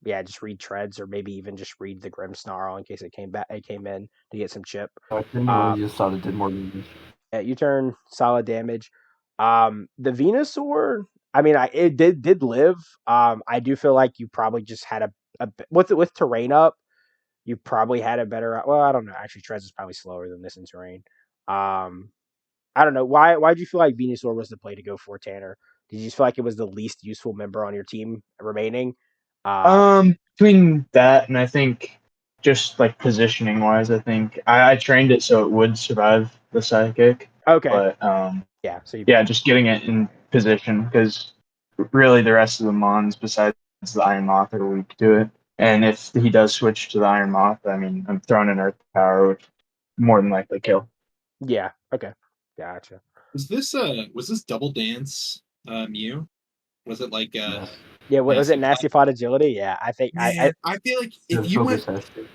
just read treads or maybe even just read the Grim Snarl in case it came in to get some chip. I Uh, genuinely just thought it did more damage. yeah, you turn solid damage. The Venusaur, I mean, it did live. I do feel like you probably just had with terrain up, you probably had a better. Well, I don't know. Actually, Trez is probably slower than this in terrain. Um, I don't know. Why did you feel like Venusaur was the play to go for, Tanner? Did you just feel like it was the least useful member on your team remaining? Uh, Between that and I think just like positioning wise, I think I trained it so it would survive the psychic, okay. but Yeah. So you yeah, just getting it in position because really the rest of the mons besides the Iron Moth are weak to it. And if he does switch to the Iron Moth, I mean, I'm throwing an Earth Power, which more than likely kill. yeah. Okay. Gotcha. Was this double dance Mew? Was it like Yes. Yeah. What was it? nasty plot? Nasty Plot Agility? Yeah. I think I Man, I feel like The focus hashtag.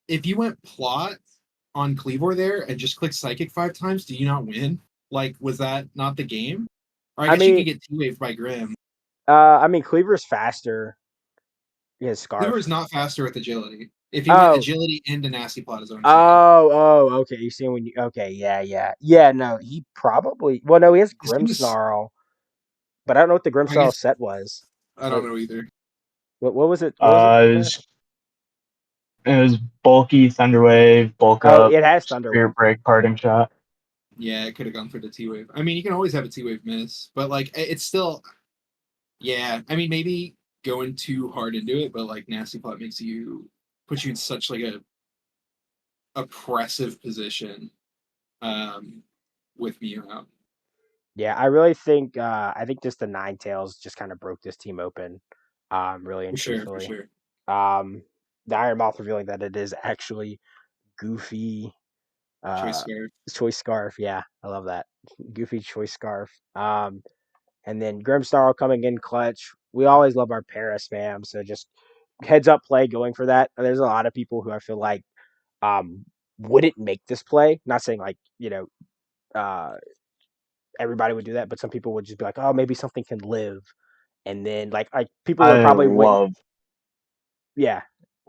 if you went plot on Cleavor there and just click psychic 5 times, do you not win? Like, was that not the game? Or I I guess you mean could get T-Wave by Grim. Cleaver's faster. His Cleavor scarf. is not faster with agility. If you went Oh, agility into nasty plot is what I'm saying. okay. You see when you okay, yeah. No, he probably no, he has This team Grim is, Snarl, but I don't know what the Grim I Snarl guess set was. I don't What know either. what was it? What was it? It was it was bulky Thunder Wave, bulk Oh, up, it has Thunder Spirit Wave. Break, Parting Shot. Yeah, it could have gone for the T-Wave. I mean, you can always have a T-Wave miss, but like it's still, yeah. I mean, maybe going too hard into it, but like nasty plot puts you in such like a oppressive position um, with Mew out. Yeah, I think just the Ninetales just kind of broke this team open. Really and For sure, for truthfully. sure. Um the Iron Moth revealing that it is actually Goofy Choice uh, scarf. Choice Scarf. Yeah, I love that. Goofy Choice Scarf. And then Grimstar coming in clutch. We always love our para spam, so just heads up play going for that. There's a lot of people who I feel like um, wouldn't make this play. Not saying like uh, everybody would do that, but some people would just be like, oh, maybe something can live, and then like people would I probably win. love Yeah,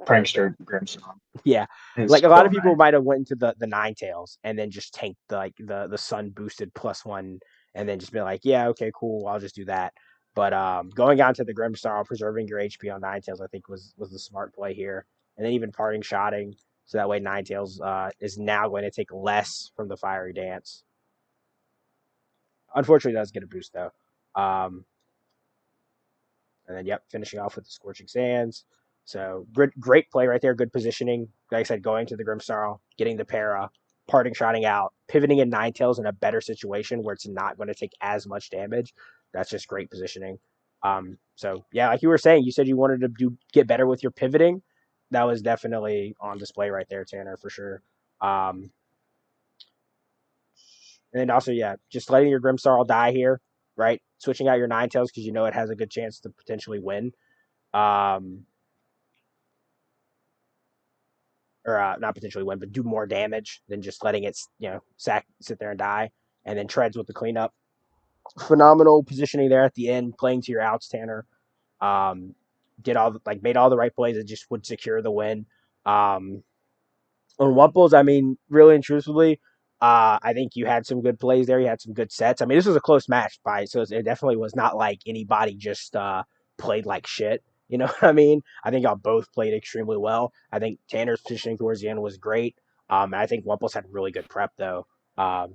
Prankster. Prankster Grimstone. Yeah, It's like a lot so of people nice. might have went into the nine tails and then just tanked the sun boosted +1 and then just be like, yeah, okay, cool, I'll just do that. But going on to the Grimstar, preserving your HP on nine tails, I think was the smart play here, and then even parting shotting, so that way nine tails is now going to take less from the fiery dance. Unfortunately, it does get a boost though. Um, and then, yep, finishing off with the Scorching Sands. So great play right there. Good positioning. Like I said, going to the Grimsnarl, getting the para, parting shotting out, pivoting in nine tails in a better situation where it's not going to take as much damage. That's just great positioning. So yeah, like you were saying, you said you wanted to get better with your pivoting. That was definitely on display right there, Tanner, for sure. Um, and then also, yeah, just letting your Grimsnarl die here, right? Switching out your nine tails because you know it has a good chance to potentially win. Um, or not potentially win, but do more damage than just letting it, sit there and die. And then treads with the cleanup. Phenomenal positioning there at the end, playing to your outs, Tanner. Um, made all the right plays that just would secure the win. Um, on Wumples, I mean, really and truthfully, I think you had some good plays there. You had some good sets. I mean, this was a close match, so it definitely was not like anybody just played like shit. You know what I mean? I think y'all both played extremely well. I think Tanner's positioning towards the end was great. I think Wumples had really good prep though.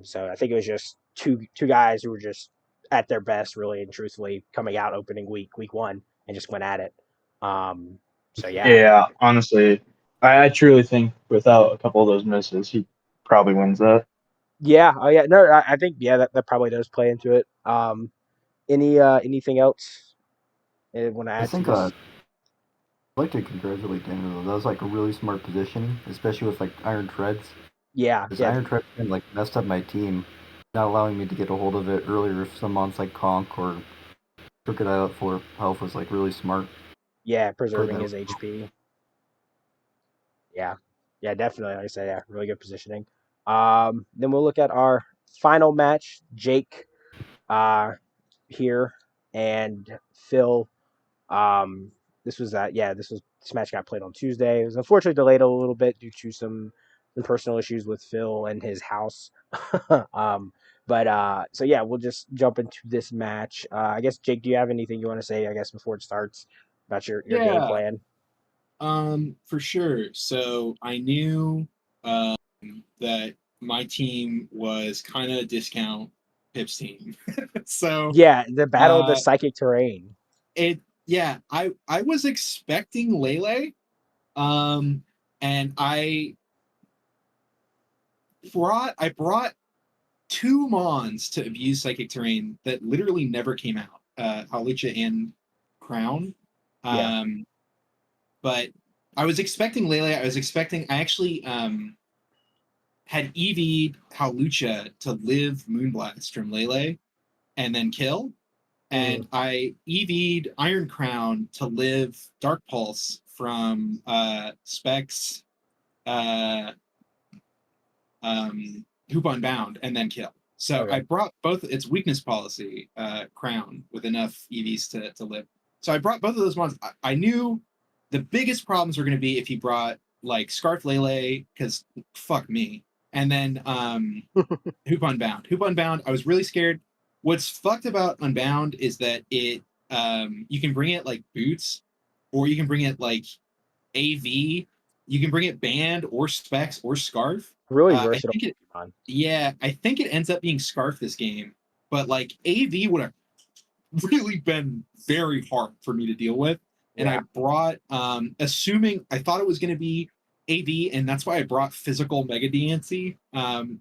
So I think it was just two guys who were just at their best, really and truthfully, coming out opening week one, and just went at it. So yeah, Yeah, honestly, I truly think without a couple of those misses, he probably wins that. yeah, oh yeah, no, I think yeah that probably does play into it. Anything else you want to I add to think this? I'd like to congratulate Daniel though. That was like a really smart positioning, especially with like Iron Treads. Yeah, Because yeah, Iron Treads like messed up my team, not allowing me to get a hold of it earlier if some mons like Conk or Crooked Islet for health was like really smart. yeah, Play preserving that. his HP. Yeah, yeah, definitely. Like I said, yeah, really good positioning. Then we'll look at our final match: Jake, uh, here and Phil. Um, this match got played on Tuesday. It was unfortunately delayed a little bit due to some personal issues with Phil and his house. So yeah, we'll just jump into this match. I guess Jake, do you have anything you want to say? I guess before it starts about your game Yeah, plan. for sure. So I knew that my team was kind of discount Pip's team. So Yeah, the battle of the uh psychic terrain. I was expecting Lele. Um and I brought two Mons to abuse psychic terrain that literally never came out. Halucha and Crown. Yeah, Um but I was expecting Lele. I actually had EV'd Halucha to live Moonblast from Lele and then kill. mm, And I EV'd Iron Crown to live Dark Pulse from Specs uh, Hoop Unbound and then kill. So I okay, brought both its weakness policy, Crown, with enough EVs to live. So I brought both of those ones. I knew the biggest problems were going to be if he brought like Scarf Lele, because fuck me. And then Hoop Unbound. Hoop Unbound, I was really scared. What's fucked about Unbound is that it you can bring it like boots, or you can bring it like AV. You can bring it band or specs or scarf. really I versatile think it Pokemon. yeah, I think it ends up being scarf this game, but like AV would have really been very hard for me to deal with. And I Yeah, brought, assuming I thought it was going to be AV, and that's why I brought physical Mega DNC,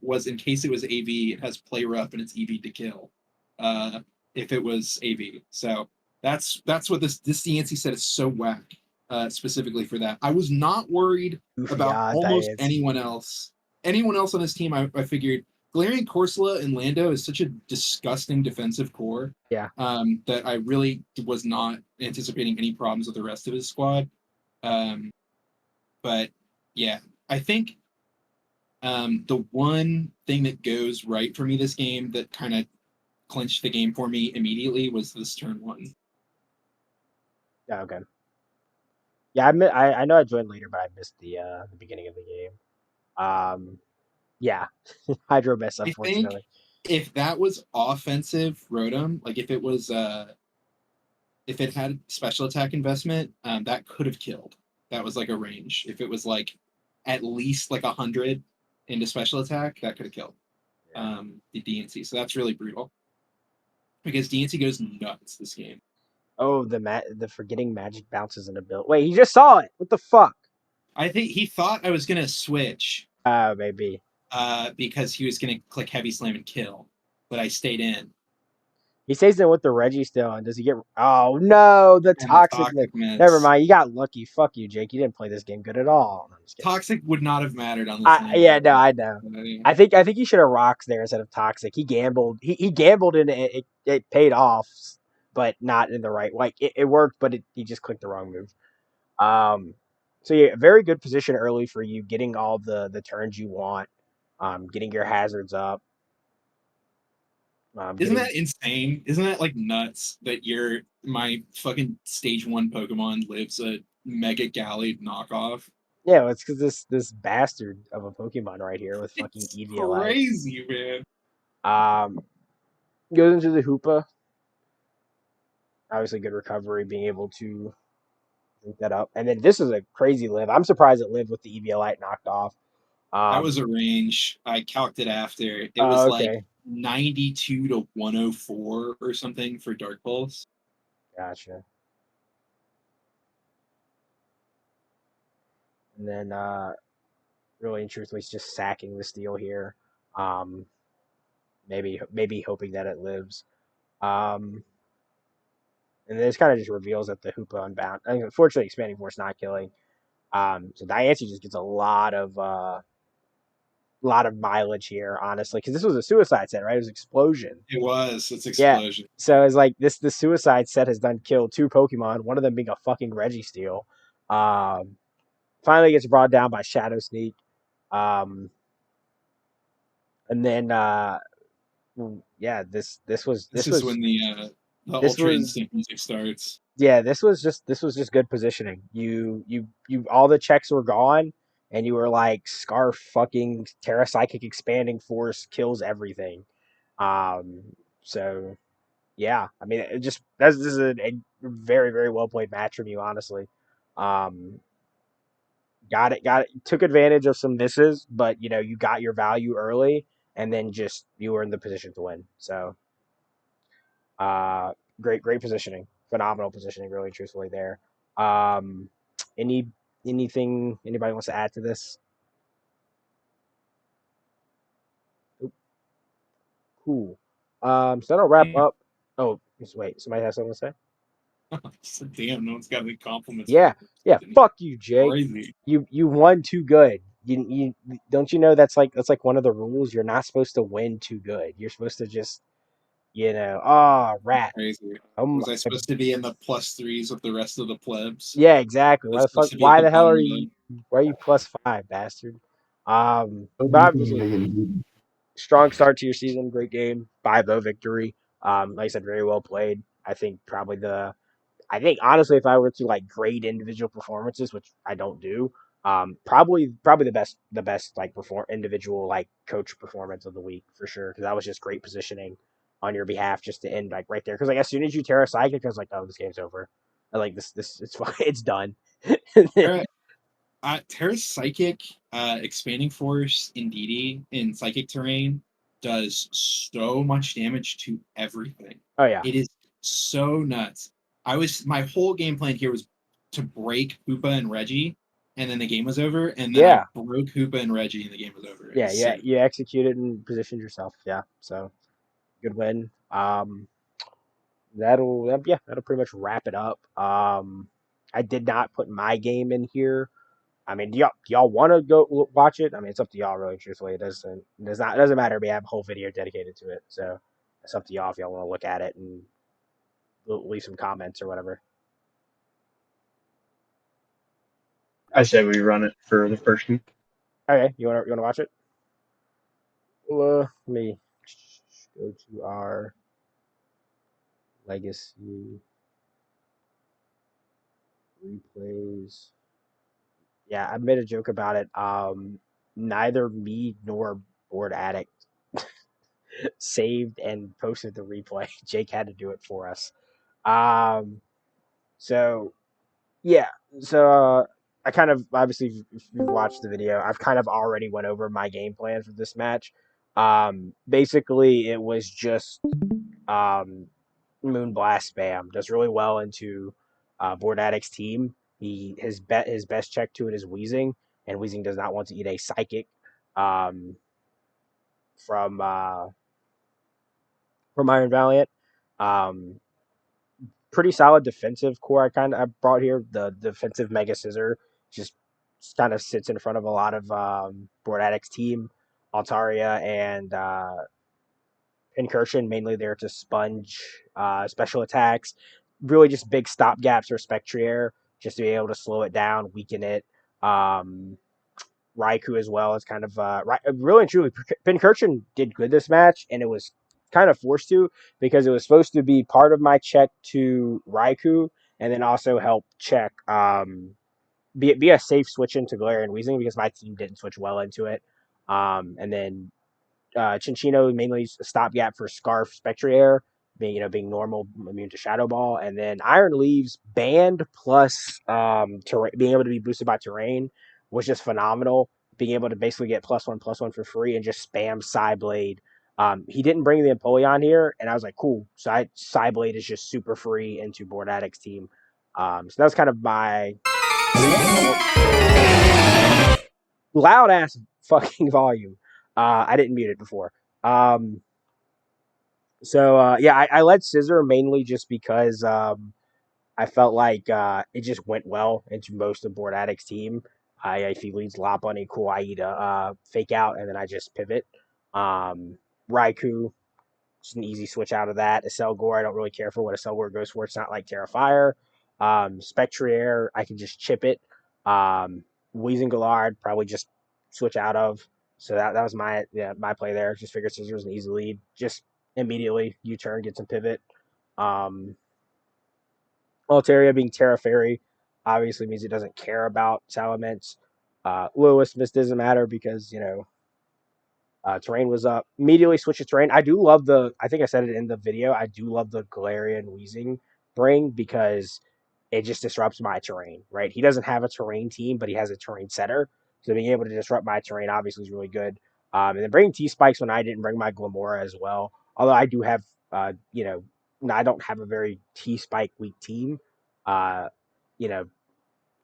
was in case it was AV, it has play rough and it's EV to kill. Uh, if it was AV. So that's what this DNC set is so whack. specifically for that. I was not worried about Yeah, almost Diane. anyone else. Anyone else on this team, I figured Galarian Corsola and Lando is such a disgusting defensive core. Yeah. That I really was not anticipating any problems with the rest of his squad. But yeah, I think the one thing that goes right for me this game that kind of clinched the game for me immediately was this turn 1. Yeah, okay. Yeah, I know I joined later, but I missed the beginning of the game. Yeah, Hydro miss, I think unfortunately. if that was offensive Rotom, like if it had special attack investment, that could have killed. That was like a range. If it was like at least like 100 into special attack, that could have killed the DNC. So that's really brutal because DNC goes nuts this game. Oh, the forgetting magic bounces in a build. Wait, he just saw it. What the fuck? I think he thought I was gonna switch Maybe. because he was gonna click heavy slam and kill, but I stayed in. He stays in with the Reggie still, and does he get? Oh no, the And the toxic. toxic miss. Never mind. You got lucky. Fuck you, Jake. You didn't play this game good at all. No, I'm just kidding. Toxic would not have mattered on this lane. Yeah, no, I know. I think he should have rocks there instead of toxic. He gambled. He gambled and it paid off, but not in the right. Like it worked, but he just clicked the wrong move. So yeah, very good position early for you, getting all the turns you want, getting your hazards up. Isn't that insane? Isn't that like nuts that my fucking stage 1 Pokemon lives a Mega Galley knockoff? Yeah, it's because this bastard of a Pokemon right here with fucking It's EVLI. crazy, man. Goes into the Hoopa. Obviously, good recovery, being able to drink that up. And then this is a crazy live. I'm surprised it lived with the EVLite knocked off. That was a range. I calced it after. It was like Okay. 92 to 104 or something for Dark Pulse. Gotcha. And then really and truthfully, it's just sacking the steel here. Maybe hoping that it lives. And this kind of just reveals that the Hoopa Unbound. I mean, unfortunately, Expanding Force not killing. So Diancie just gets a lot of mileage here, honestly, because this was a suicide set, right? It was Explosion. It was. It's Yeah. Explosion. So it's like the suicide set has done killed 2 Pokemon, one of them being a fucking Registeel. Finally gets brought down by Shadow Sneak. And then yeah, this was when the this Ultra was Instinct music starts. yeah, this was just good positioning. You all the checks were gone, and you were like Scarf fucking Terra Psychic Expanding Force kills everything. So yeah, I mean, this is a very very well played match from you, honestly. Got it, took advantage of some misses, but you got your value early, and then just you were in the position to win. So great positioning, phenomenal positioning, really truthfully there. Um, anything anybody wants to add to this? Oop. Cool. So that'll wrap up. Oh, wait, somebody has something to say? Damn, no one's got any compliments. Yeah. Fuck you, Jake. Crazy. You won too good. You don't you know that's like one of the rules. You're not supposed to win too good. You're supposed to just rat. Crazy. Was I supposed to be in the +3s with the rest of the plebs? Yeah, exactly. Why the fuck? Why the hell are you? Why are you +5, bastard? But obviously, strong start to your season. Great game. 5-0 victory. Like I said, very well played. I think probably I think honestly, if I were to like grade individual performances, which I don't do, probably the best like individual like coach performance of the week for sure, because that was just great positioning on your behalf just to end like right there. Because like as soon as you Terra Psychic, I was like, oh, this game's over. I like this it's fine. It's done. Terra Psychic, Expanding Force, Indeedee in Psychic Terrain does so much damage to everything. Oh yeah, it is so nuts. My whole game plan here was to break Hoopa and Reggie, and then the game was over. And then I broke Hoopa and Reggie, and the game was over. Yeah, you executed and positioned yourself. Yeah, so good win. That'll pretty much wrap it up. I did not put my game in here. I mean, do y'all want to go watch it? I mean, it's up to y'all, really. Truthfully, it doesn't matter. We have a whole video dedicated to it, so it's up to y'all if y'all want to look at it and leave some comments or whatever. I say we run it for the first week. Okay, you wanna watch it? Well, let me go to our legacy replays. Yeah, I made a joke about it. Neither me nor Board Addict saved and posted the replay. Jake had to do it for us. Um, so yeah, so I kind of obviously if you've watched the video, I've kind of already went over my game plan for this match. Basically, it was just um, Moonblast spam does really well into Board Addict's team. His best check to it is Wheezing, and Wheezing does not want to eat a psychic um, from uh, from Iron Valiant. Um, Pretty solid defensive core. I brought here the defensive Mega Scissor just kind of sits in front of a lot of Board Addict's team. Altaria and Incursion mainly there to sponge special attacks. Really just big stop gaps for Spectrier just to be able to slow it down, weaken it. Um, Raikou as well is kind of really and truly. Pincursion did good this match, and it was kind of forced to because it was supposed to be part of my check to Raikou, and then also help check be a safe switch into Galarian Weezing because my team didn't switch well into it. And then Chinchino mainly a stopgap for Scarf Spectrier, being normal, immune to Shadow Ball, and then Iron Leaves banned plus being able to be boosted by terrain was just phenomenal. Being able to basically get +1/+1 for free and just spam Psyblade. He didn't bring the Empoleon here, and I was like, cool. So Psyblade is just super free into Board Addict's team. So that was kind of my loud ass fucking volume. I didn't mute it before. Um, yeah, I led Scissor mainly just because I felt like it just went well into most of Board Addict's team. If he leads Lopunny, cool, I eat a fake out, and then I just pivot. Raikou, just an easy switch out of that. Acelgor, I don't really care for what Acelgor goes for. It's not like Terrafire. Spectrier, I can just chip it. Weezing Gallard, probably just switch out of. So that was my play there. Just figured Scissor was an easy lead. Just immediately U-turn, get some pivot. Altaria being Terra Fairy obviously means it doesn't care about Salamence. Lewis Miss doesn't matter because, terrain was up. Immediately switch to terrain. I think I said it in the video, I do love the Galarian Weezing bring because it just disrupts my terrain, right? He doesn't have a terrain team, but he has a terrain setter. So being able to disrupt my terrain obviously is really good. And then bringing T-Spikes when I didn't bring my Glamora as well. Although I do have, I don't have a very T-Spike weak team. Uh, you know,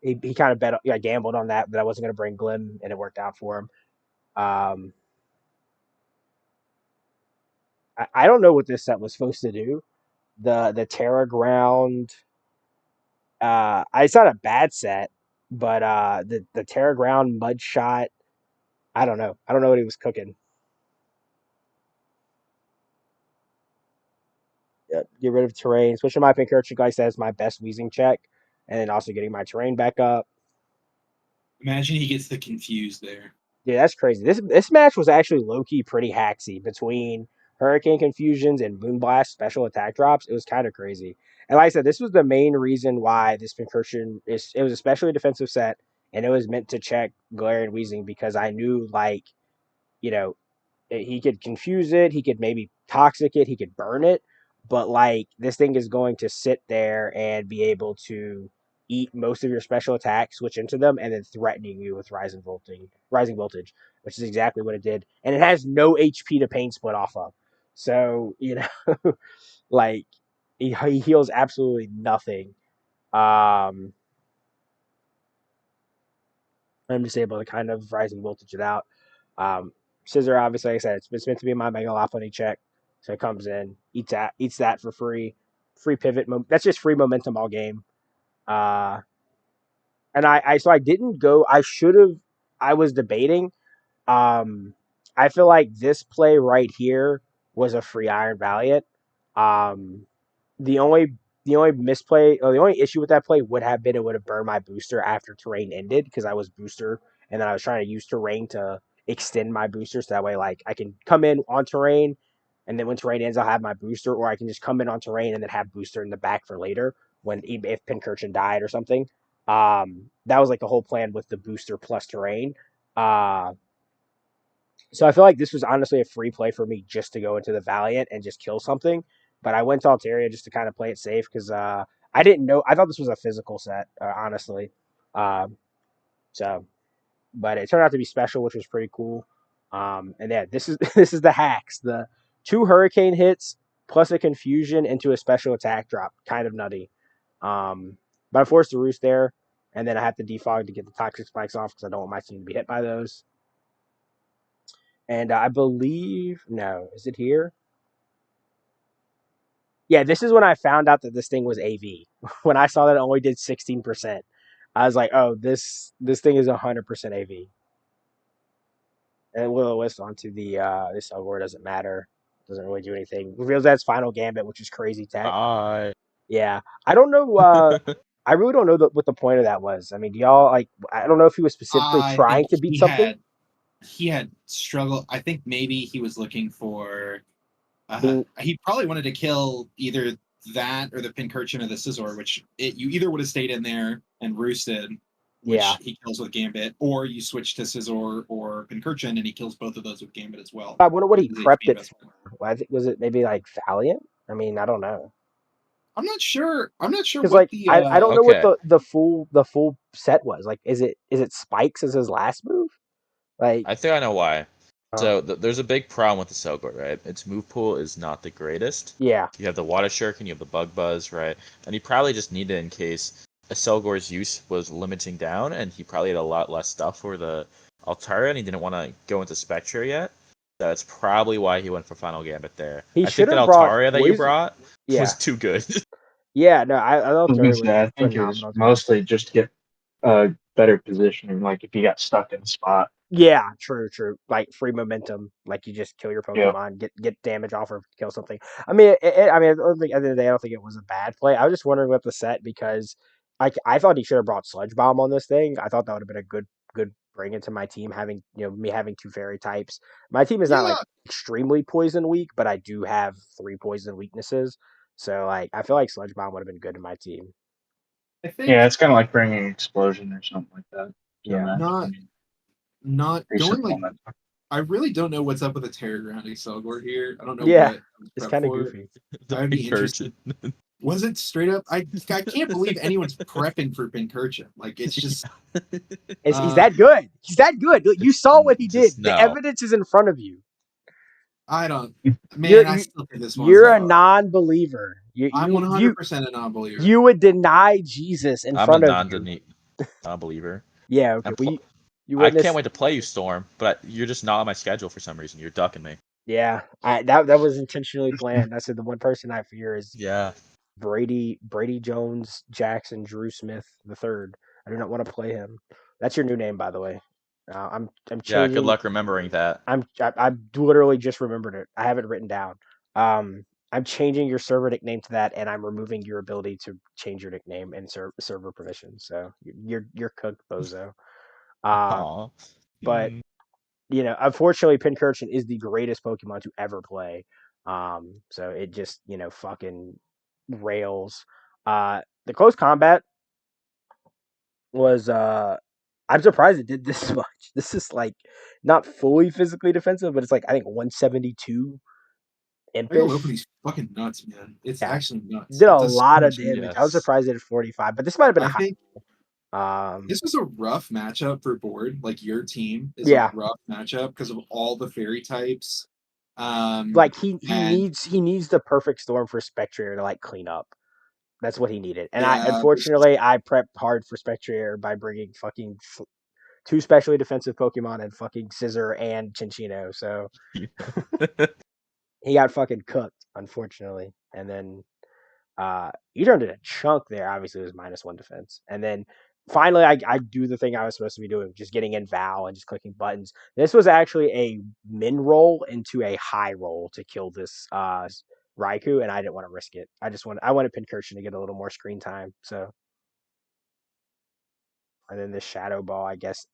he kind of gambled on that I wasn't going to bring Glim, and it worked out for him. I don't know what this set was supposed to do. The Terra Ground. It's not a bad set, but the Terra Ground Mud Shot. I don't know. I don't know what he was cooking. Yeah, get rid of terrain. Switching my Pincurchin, like I said, is my best Weezing check, and then also getting my terrain back up. Imagine he gets the confused there. Yeah, that's crazy. This match was actually low key pretty hacksy between Hurricane Confusions and Moonblast special attack drops. It was kind of crazy. And like I said, this was the main reason why this Pincurchin it was especially a defensive set, and it was meant to check Galarian Weezing because I knew you know he could confuse it, he could maybe toxic it, he could burn it, but this thing is going to sit there and be able to eat most of your special attacks, switch into them, and then threatening you with rising voltage, which is exactly what it did. And it has no HP to pain split off of. So, like he heals absolutely nothing. I'm just able to kind of rising voltage it out. Scissor, obviously, like I said, it's meant to be my Mega Lopunny check. So it comes in, eats that for free. Free pivot. That's just free momentum all game. And I didn't go. I should have. I was debating. I feel like this play right here was a free Iron Valiant. Um, the only the only misplay or the only issue with that play would have been it would have burned my booster after terrain ended because I was booster and then I was trying to use terrain to extend my booster so that way like I can come in on terrain and then when terrain ends I'll have my booster or I can just come in on terrain and then have booster in the back for later when if Pincurchin died or something. That was like the whole plan with the booster plus terrain. Uh, so I feel like this was honestly a free play for me just to go into the Valiant and just kill something. But I went to Altaria just to kind of play it safe because I didn't know. I thought this was a physical set, honestly. Um, so, but it turned out to be special, which was pretty cool. And yeah, this is this is the hacks. The 2 hurricane hits plus a confusion into a special attack drop, kind of nutty. But I forced the roost there, and then I have to defog to get the toxic spikes off because I don't want my team to be hit by those. And I believe no, is it here? Yeah, this is when I found out that this thing was AV. When I saw that it only did 16%, I was like, "Oh, this thing is 100% AV." And Will Wisp onto the this Elgor doesn't matter, doesn't really do anything. Reveals that's final gambit, which is crazy tech. Bye. Yeah, I don't know. I really don't know what the point of that was. I mean, do y'all like? I don't know if he was specifically I trying think to beat something. he had struggled. I think maybe he was looking for. Being, He probably wanted to kill either that or the Pincurchin or the Scizor, which you either would have stayed in there and roosted, which yeah, he kills with Gambit, or you switch to Scizor or Pincurchin and he kills both of those with Gambit as well. I wonder what With he his prepped HP it for. investment. Was it maybe like Valiant? I mean, I don't know. I'm not sure. I'm not sure Because what like the. I don't know what Okay. the full set was. Like, is it spikes as his last move? Like, I think I know why. uh, So there's a big problem with the Selgor, right? Its move pool is not the greatest. yeah, You have the Water Shuriken, you have the Bug Buzz, right? And he probably just needed it in case a Selgor's use was limiting down, and he probably had a lot less stuff for the Altaria, and he didn't want to go into Spectre yet. That's probably why he went for Final Gambit there. he I should think that have brought Altaria that you poison. brought was Yeah, too good. yeah. No, I I thought was gonna Terry say, was I think it was phenomenal too. mostly just to get better positioning, like if you got stuck in a spot. Yeah, true, true. Like free momentum, like you just kill your Yep. Pokemon, get damage off or kill something. I mean, I mean, I don't think at the end of the day, I don't think it was a bad play. I was just wondering about the set because, like, I thought he should have brought Sludge Bomb on this thing. I thought that would have been a good bring into my team. Having me having 2 fairy types. My team is not like Yeah, extremely poison weak, but I do have 3 poison weaknesses. So like, I feel like Sludge Bomb would have been good in my team. I Yeah, think it's kind of like bringing explosion or something like that to a Yeah, match. not I mean, not recent going like. moment. I really don't know what's up with the Terror Ground Excelgor here. I don't know yeah, what was it's prepped kind of for. goofy. The I'd be interested. Pincurchin. Was it straight up? I can't believe anyone's prepping for Pincurchin. Like it's just He's uh that good. He's that good. You saw what he did. Just The no. evidence is in front of you. I don't You're man, I you, still think this one's you're a non-believer. I'm 100% a non-believer. You would deny Jesus in I'm a front of you. non-believer. Yeah. Okay. I'm Well, pl- you I can't witnessed. wait to play you, Storm, but you're just not on my schedule for some reason. You're ducking me. Yeah. That was intentionally planned. I said the one person I fear is Yeah. Brady Jones Jackson Drew Smith the third. I do not want to play him. That's your new name, by the way. I'm Yeah, good changing. luck remembering that. I literally just remembered it. I have it written down. I'm changing your server nickname to that, and I'm removing your ability to change your nickname and server permissions. So you're cooked, bozo. Uh, Aw. but Hmm. unfortunately, Pincurchin is the greatest Pokemon to ever play. So it just fucking rails. The close combat was I'm surprised it did this much. This is like not fully physically defensive, but it's like I think 172 impish. Megalopony's fucking nuts, man. It's Yeah, actually nuts. did a It does so lot of much damage. damage. I was Yes. surprised it did 45, but this might have been a I high. think this was a rough matchup for board. Like your team is a Yeah, rough matchup because of all the fairy types. like he And needs the perfect storm for Spectrier to like clean up. That's what he needed. And I yeah, unfortunately I prepped hard for Spectrier by bringing fucking 2 specially defensive Pokemon and fucking Scissor and Chinchino. So he got fucking cooked, unfortunately. And then you turned in a chunk there. Obviously, it was -1 defense, and then finally I do the thing I was supposed to be doing, just getting in Val and just clicking buttons. This was actually a min roll into a high roll to kill this Raikou, and I didn't want to risk it. I wanted Pincursion to get a little more screen time. So, and then this Shadow Ball, I guess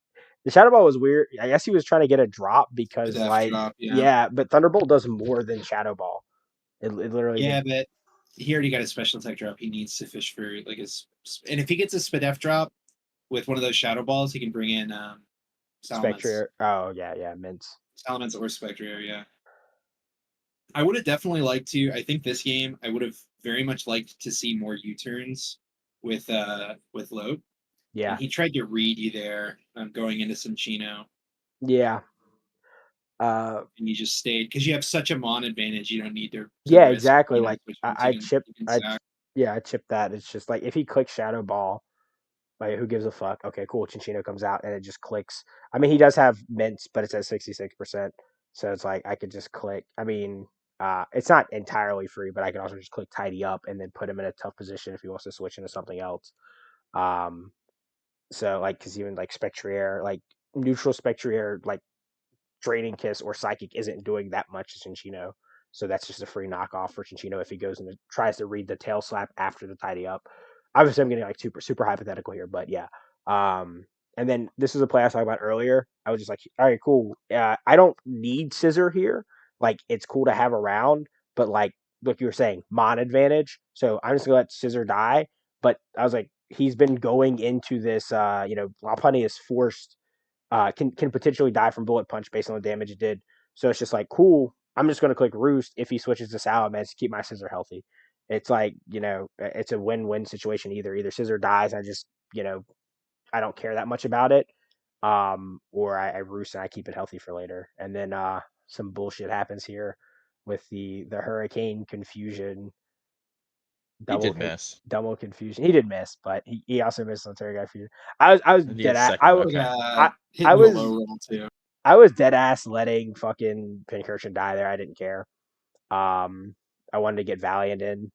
the Shadow Ball was weird. I guess he was trying to get a drop The because death like drop, yeah. yeah, but Thunderbolt does more than Shadow Ball. It literally Yeah, did. but he already got a special attack drop. He needs to fish for like his, and if he gets a Spadef drop with one of those Shadow Balls, he can bring in Salamence. Spectre. Oh yeah, Mints. Salamence or Spectrier, yeah. I would have definitely liked to. I think this game, I would have very much liked to see more U-turns with Lope. Yeah, And he tried to read you there, going into some Chino, yeah. and you just stayed because you have such a mon advantage. You don't need to Yeah, risk, exactly. you know, Like switch I, moves. I chip, You can I sack. yeah, I chip that. It's just like if he clicks Shadow Ball, like who gives a fuck? Okay, cool. Chinchino comes out and it just clicks. I mean, he does have mints, but it's at 66%, so it's like I could just click. I mean, it's not entirely free, but I can also just click Tidy Up and then put him in a tough position if he wants to switch into something else. Um, so like because even like Spectrier, like neutral Spectrier, like Draining Kiss or Psychic isn't doing that much to Cinchino. So that's just a free knockoff for Cinchino if he goes and tries to read the tail slap after the tidy up. Obviously, I'm getting like super hypothetical here, but yeah. And then this is a play I was talking about earlier. I was just like, all right, cool. I don't need Scissor here. Like, it's cool to have around, but like you were saying, mon advantage. So I'm just gonna let Scissor die. But I was like, he's been going into this. Lopunny is forced can potentially die from bullet punch based on the damage it did. So it's just like cool. I'm just going to click Roost if he switches to Salamence to keep my Scissor healthy. It's like it's a win-win situation either. Either Scissor dies, I just I don't care that much about it, or I Roost and I keep it healthy for later. And then some bullshit happens here with the Hurricane Confusion He double did miss. double confusion. He did miss, but he also missed on Terry Confusion. I was And he dead had at second. Like, Okay. I I hitting the low was roll too. I was dead ass letting fucking Pincursion die there. I didn't care. I wanted to get Valiant in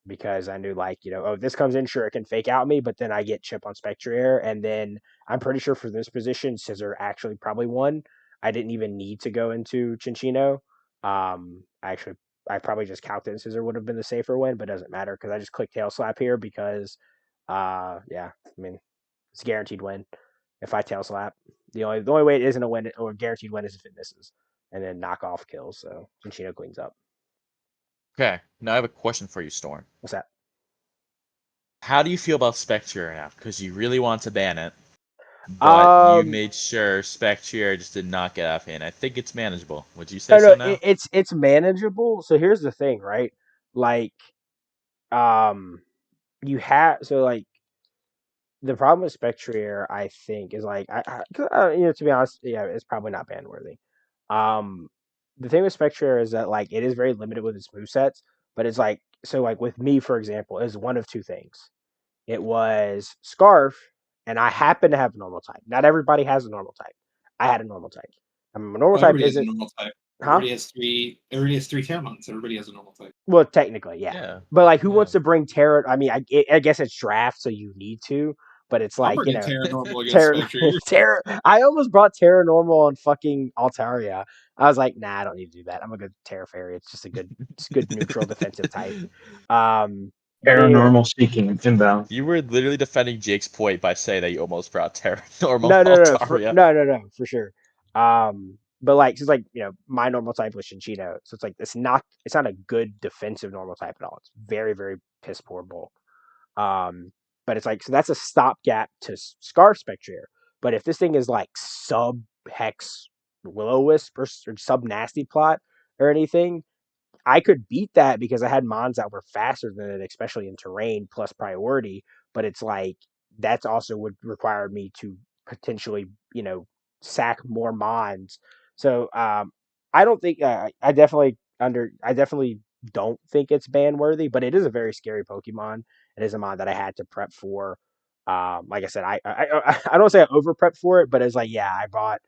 because I knew oh, if this comes in, sure it can fake out me, but then I get chip on Spectrier, and then I'm pretty sure for this position, Scissor actually probably won. I didn't even need to go into Chinchino. Actually, I probably just calculated Scissor would have been the safer win, but it doesn't matter because I just click tail slap here because, yeah, I mean, it's a guaranteed win if I tail slap. The only way it isn't a win or a guaranteed win is if it misses, and then knock off kills. So Chinchino cleans up. Okay. Now I have a question for you, Storm. What's that? How do you feel about Spectre now? Because you really want to ban it, but you Um, made sure Spectre just did not get off in. I think it's manageable. Would you say no, so now? it's manageable. So here's the thing, right? Like, um, you have so like the problem with Spectrier, I think, is like to be honest, yeah, it's probably not ban worthy. Um, the thing with Spectrier is that like it is very limited with its movesets, but it's like so like with me, for example, is one of two things. It was Scarf, and I happen to have a normal type. Not everybody has a normal type. I had a normal type. I mean, my normal Oh, type everybody has a isn't, normal type. huh? Everybody has three. Everybody has three Terramons. Everybody has a normal type. Well, technically, yeah. Yeah. But like, who Yeah. wants to bring Terra? I mean, I guess it's draft, so you need to. But it's I'm like bringing Terra normal against Terra, Spectre. Terra. I almost brought Terra normal on fucking Altaria. I was like, nah, I don't need to do that. I'm a good Terra Fairy. It's just it's good neutral defensive type. But anyway, Paranormal seeking inbound. You were literally defending Jake's point by saying that you almost brought Terra normal no, Altaria. no, for sure. But like, so it's like my normal type was Shinchino, so it's like it's not a good defensive normal type at all. It's very piss poor bulk. But it's like so that's a stopgap to Scarf Spectrier. But if this thing is like sub Hex Will-O-Wisp or sub Nasty Plot or anything, I could beat that because I had mons that were faster than it, especially in terrain plus priority. But it's like that's also would require me to potentially, sack more mons. So I don't think I definitely don't think it's ban worthy, but it is a very scary Pokemon. It is a mon that I had to prep for. Like I said, I don't say I over prep for it, but it's like yeah, I bought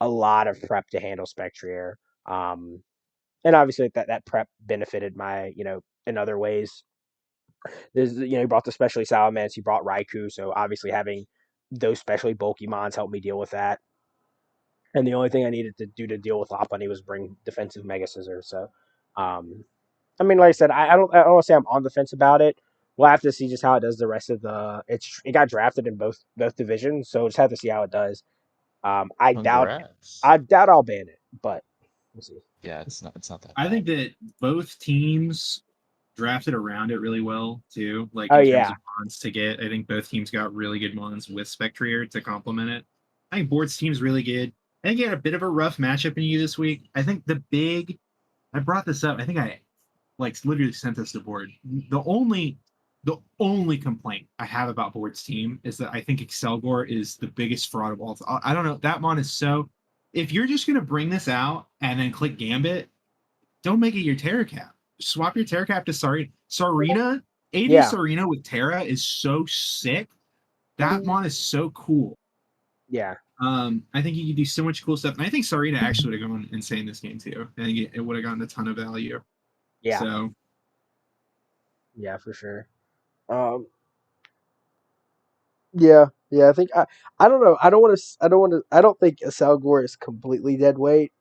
a lot of prep to handle Spectrier. And obviously that prep benefited my in other ways. There's, he brought the specially Salamence, he brought Raikou, so obviously having those specially bulky mons helped me deal with that. And the only thing I needed to do to deal with Lopunny was bring defensive Mega Scissors. So, I mean, like I said, I don't want to say I'm on the fence about it. We'll have to see just how it does the rest of the. It got drafted in both divisions, so we'll just have to see how it does. I doubt Congrats. I doubt I'll ban it, but we'll see. Yeah, it's not that I bad. think that both teams drafted around it really well too. Like Oh in terms yeah, of mons to get, I think both teams got really good mons with Spectrier to complement it. I think Board's team's really good. I think you had a bit of a rough matchup in you this week. I think I brought this up. I think I like literally sent this to Board. The only complaint I have about Board's team is that I think Excelgor is the biggest fraud of all. I don't know. That mon is so. If you're just gonna bring this out and then click Gambit, don't make it your Terra Cap. Swap your Terra Cap to Sarina. AD yeah, Sarina with Terra is so sick. That mon is so cool. yeah, I think you could do so much cool stuff. And I think Sarina actually would have gone insane this game too. I think it would have gotten a ton of value. yeah, So yeah, for sure. Um, yeah, yeah. I think I don't know. I don't think Selgor is completely dead weight.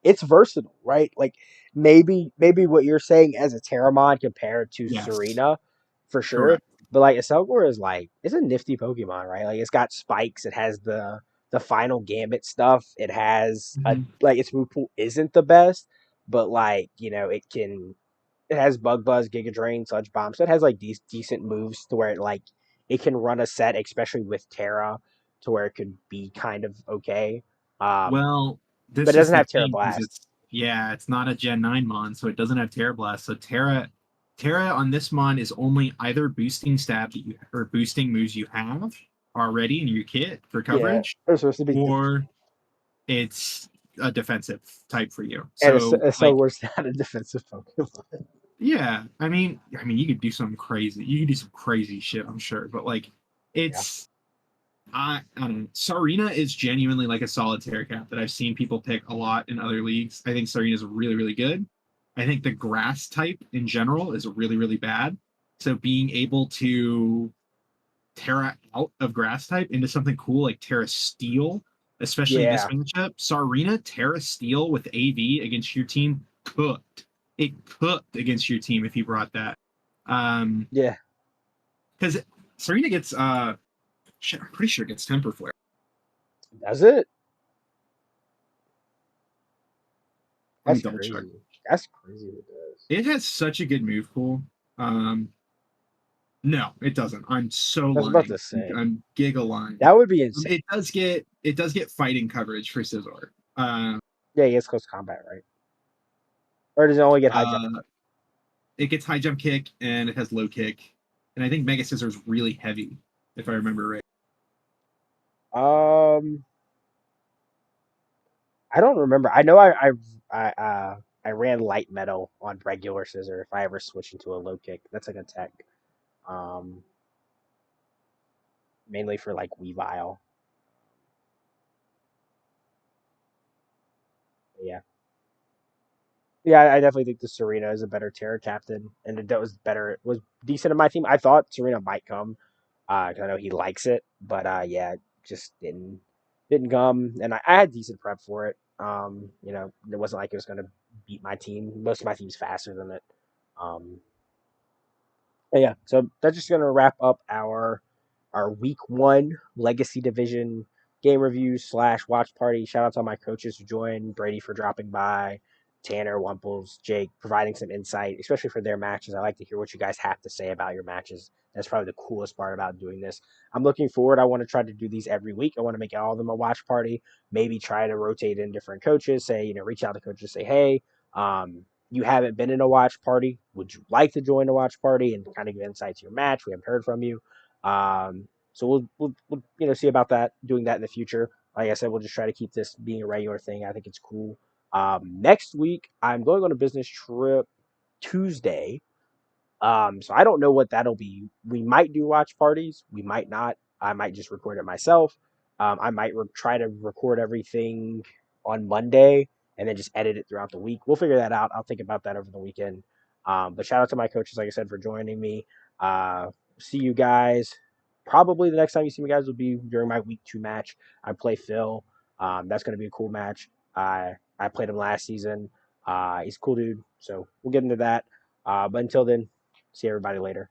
It's versatile, right? Like maybe what you're saying as a Terramon compared to yes, Serena, for sure. correct. But like Selgor is like it's a nifty Pokemon, right? Like it's got spikes. It has the final Gambit stuff. It has a Mhm. like its move pool isn't the best, but like it has Bug Buzz, Giga Drain, Sludge Bomb, so it has like these decent moves to where it can run a set, especially with Terra, to where it could be kind of okay. Um, Well, but this it is doesn't the have Terra thing because Blast. it's not a Gen 9 mon, so it doesn't have Terra Blast. So Terra on this mon is only either boosting stab that you or boosting moves you have already in your kit for Yeah, coverage, it's supposed to be, or it's a defensive type for you. and So it's so like worse not a defensive Pokemon. yeah, I mean you could do something crazy. You could do some crazy shit, I'm sure. But like Yeah, it's I don't know. Sarina is genuinely like a solid Terra Cap that I've seen people pick a lot in other leagues. I think Sarina is really, really good. I think the grass type in general is really, really bad. So being able to Terra out of grass type into something cool like Terra Steel, especially in this yeah, matchup, Sarina Terra Steel with AV against your team cooked. It cooked against your team if you brought that. yeah. Because Sarina gets shit, I'm pretty sure it gets Temper Flare. Does it? Let me That's double check. crazy. That's crazy. It does. It has such a good move pool. Um, no, it doesn't. I'm so I was about lying. to say I'm giga lying. that would be insane. It does get fighting coverage for Scizor. Yeah, he has close combat, right? Or does it only get high jump? Uh, it gets high jump kick and it has low kick, and I think Mega Scissor is really heavy, if I remember right. Um, I don't remember. I know I ran light metal on regular scissor. If I ever switch into a low kick, that's like a tech. Um, mainly for like Weavile. Yeah, yeah. I definitely think the Serena is a better Terra captain, and it was better. It was decent in my team. I thought Serena might come, because I know he likes it, but yeah, it just didn't come, and I had decent prep for it. It wasn't like it was gonna beat my team. Most of my team's faster than it. Um, But yeah, so that's just gonna wrap up our week 1 legacy division game review slash watch party. Shout out to all my coaches who joined, Brady for dropping by, Tanner, Wumples, Jake, providing some insight, especially for their matches. I like to hear what you guys have to say about your matches. That's probably the coolest part about doing this. I'm looking forward. I want to try to do these every week. I want to make all of them a watch party. Maybe try to rotate in different coaches. Say, reach out to coaches, say, hey, you haven't been in a watch party, would you like to join a watch party and kind of give insight to your match? We haven't heard from you. So we'll see about that, doing that in the future. Like I said, we'll just try to keep this being a regular thing. I think it's cool. Next week, I'm going on a business trip Tuesday. So I don't know what that'll be. We might do watch parties. We might not. I might just record it myself. I might try to record everything on Monday and then just edit it throughout the week. We'll figure that out. I'll think about that over the weekend. But shout out to my coaches, like I said, for joining me. See you guys. Probably the next time you see me, guys, will be during my week 2 match. I play Phil. That's going to be a cool match. I played him last season. He's a cool dude, so we'll get into that. But until then, see everybody later.